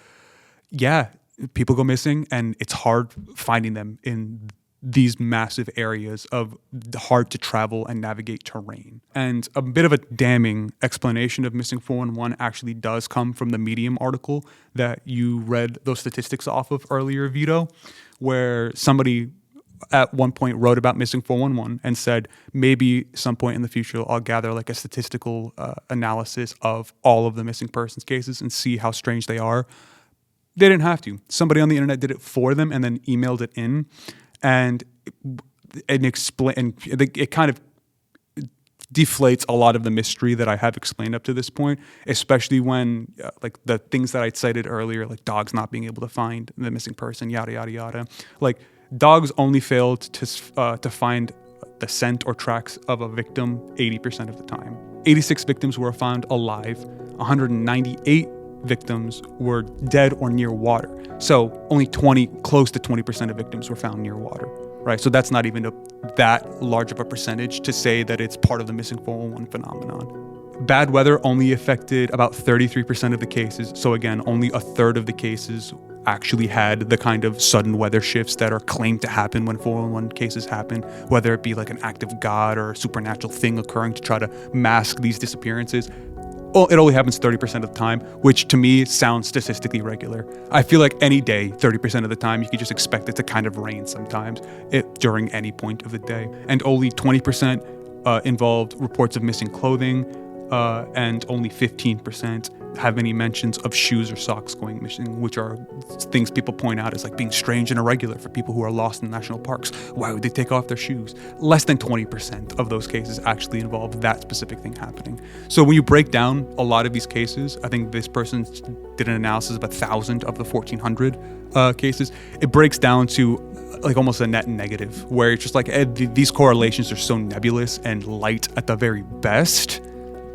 yeah, people go missing and it's hard finding them in these massive areas of hard to travel and navigate terrain. And a bit of a damning explanation of missing 411 actually does come from the Medium article that you read those statistics off of earlier, Vito, where somebody at one point wrote about missing 411 and said, maybe some point in the future I'll gather like a statistical analysis of all of the missing persons cases and see how strange they are. They didn't have to. Somebody on the internet did it for them and then emailed it in, and it kind of deflates a lot of the mystery that I have explained up to this point, especially when like the things that I cited earlier, like dogs not being able to find the missing person, yada yada yada. Like, dogs only failed to find the scent or tracks of a victim 80% of the time. 86 victims were found alive. 198 victims were dead or near water. So only close to 20% of victims were found near water, right? So that's not even that large of a percentage to say that it's part of the missing 411 phenomenon. Bad weather only affected about 33% of the cases. So again, only a third of the cases actually had the kind of sudden weather shifts that are claimed to happen when 411 cases happen, whether it be like an act of God or a supernatural thing occurring to try to mask these disappearances. Well, it only happens 30% of the time, which to me sounds statistically regular. I feel like any day, 30% of the time, you could just expect it to kind of rain sometimes during any point of the day. And only 20% involved reports of missing clothing, and only 15% have any mentions of shoes or socks going missing, which are things people point out as like being strange and irregular for people who are lost in national parks. Why would they take off their shoes? Less than 20% of those cases actually involve that specific thing happening. So when you break down a lot of these cases, I think this person did an analysis of 1,000 of the 1,400 cases. It breaks down to like almost a net negative, where it's just like these correlations are so nebulous and light at the very best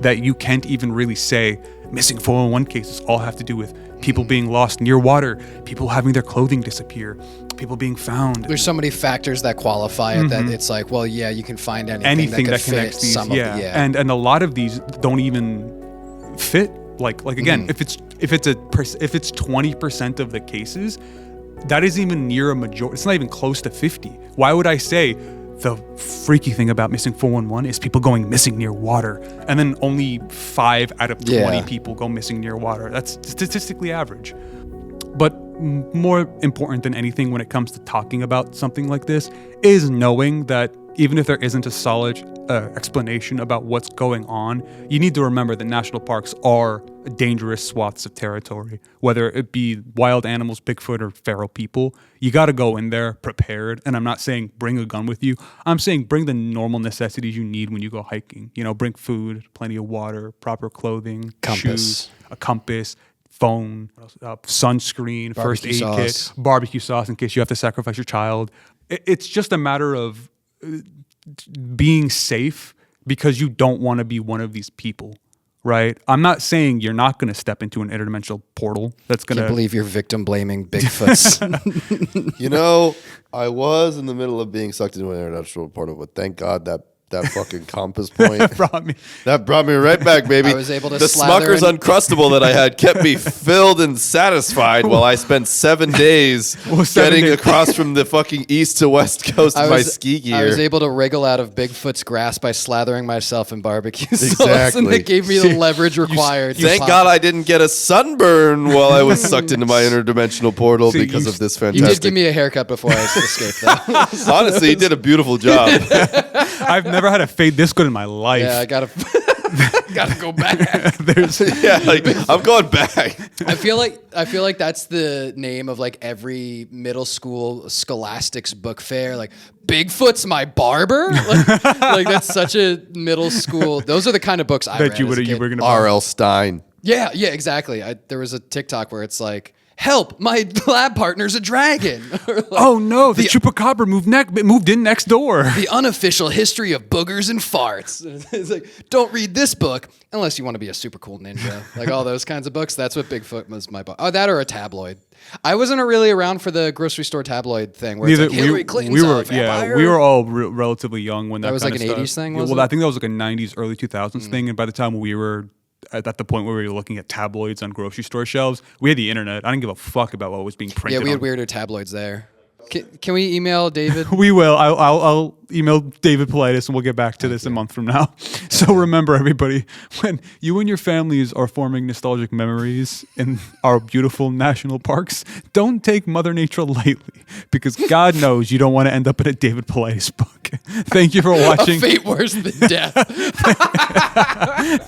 that you can't even really say missing 411 cases all have to do with people being lost near water, people having their clothing disappear, people being found. There's so many factors that qualify it that it's like, well, yeah, you can find anything that connects these. And a lot of these don't even fit. Like again, if it's 20% of the cases, that isn't even near a majority. It's not even close to 50. Why would I say the freaky thing about missing 411 is people going missing near water, and then only 5 out of 20 people go missing near water? That's statistically average. But more important than anything when it comes to talking about something like this is knowing that even if there isn't a solid explanation about what's going on, you need to remember that national parks are dangerous swaths of territory, whether it be wild animals, Bigfoot, or feral people. You got to go in there prepared. And I'm not saying bring a gun with you. I'm saying bring the normal necessities you need when you go hiking. You know, bring food, plenty of water, proper clothing, shoes, a compass, phone, sunscreen, first aid kit, barbecue sauce in case you have to sacrifice your child. It's just a matter of being safe because you don't want to be one of these people, right? I'm not saying you're not going to step into an interdimensional portal that's going to... I can't believe you're victim blaming Bigfoots. You know, I was in the middle of being sucked into an interdimensional portal, but thank God that fucking compass point that brought me right back, baby. I was able to the Smucker's Uncrustable that I had kept me filled and satisfied while I spent 7 days getting across from the fucking east to west coast of my ski gear. I was able to wriggle out of Bigfoot's grasp by slathering myself in barbecue sauce, and it gave me the leverage required. Thank God I didn't get a sunburn while I was sucked into my interdimensional portal because of this fantastic... You did give me a haircut before I escaped, though. Honestly, you did a beautiful job. I've never had a fade this good in my life. Yeah, I gotta go back. I'm going back. I feel like that's the name of like every middle school scholastics book fair. Like, Bigfoot's my barber. Like that's such a middle school. Those are the kind of books I read. You were going to R.L. Stein. Yeah, exactly. There was a TikTok where it's like, help, my lab partner's a dragon. Like, oh no, the chupacabra moved in next door. The unofficial history of boogers and farts. It's like, don't read this book unless you want to be a super cool ninja. Like all those kinds of books. That's what Bigfoot was my book. Oh, that or a tabloid. I wasn't really around for the grocery store tabloid thing where it's like Hillary Clinton's a vampire. We were all relatively young when that was kind like of an 80s thing, I think that was like a 90s, early 2000s thing. And by the time we were at the point where we were looking at tabloids on grocery store shelves, we had the internet. I didn't give a fuck about what was being printed. Yeah, we had weirder tabloids there. Can we email David? We will. I'll email David Politis, and we'll get back to this a month from now. So remember, everybody, when you and your families are forming nostalgic memories in our beautiful national parks, don't take Mother Nature lightly, because God knows you don't want to end up in a David Politis book. Thank you for watching. A fate worse than death.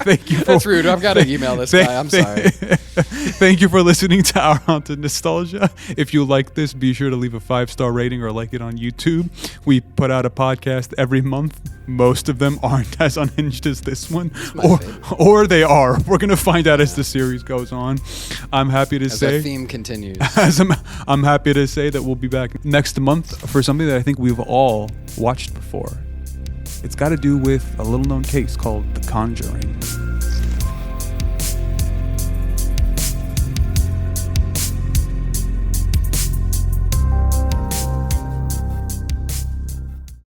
Thank you. That's rude. I've got to email this guy. I'm sorry. Thank you for listening to Our Haunted Nostalgia. If you like this, be sure to leave a 5-star rating or like it on YouTube. We put out a podcast every month. Most of them aren't as unhinged as this one, or they are. We're gonna find out as the series goes on. I'm happy to say the theme continues. I'm happy to say that we'll be back next month for something that I think we've all watched before. It's got to do with a little known case called The Conjuring.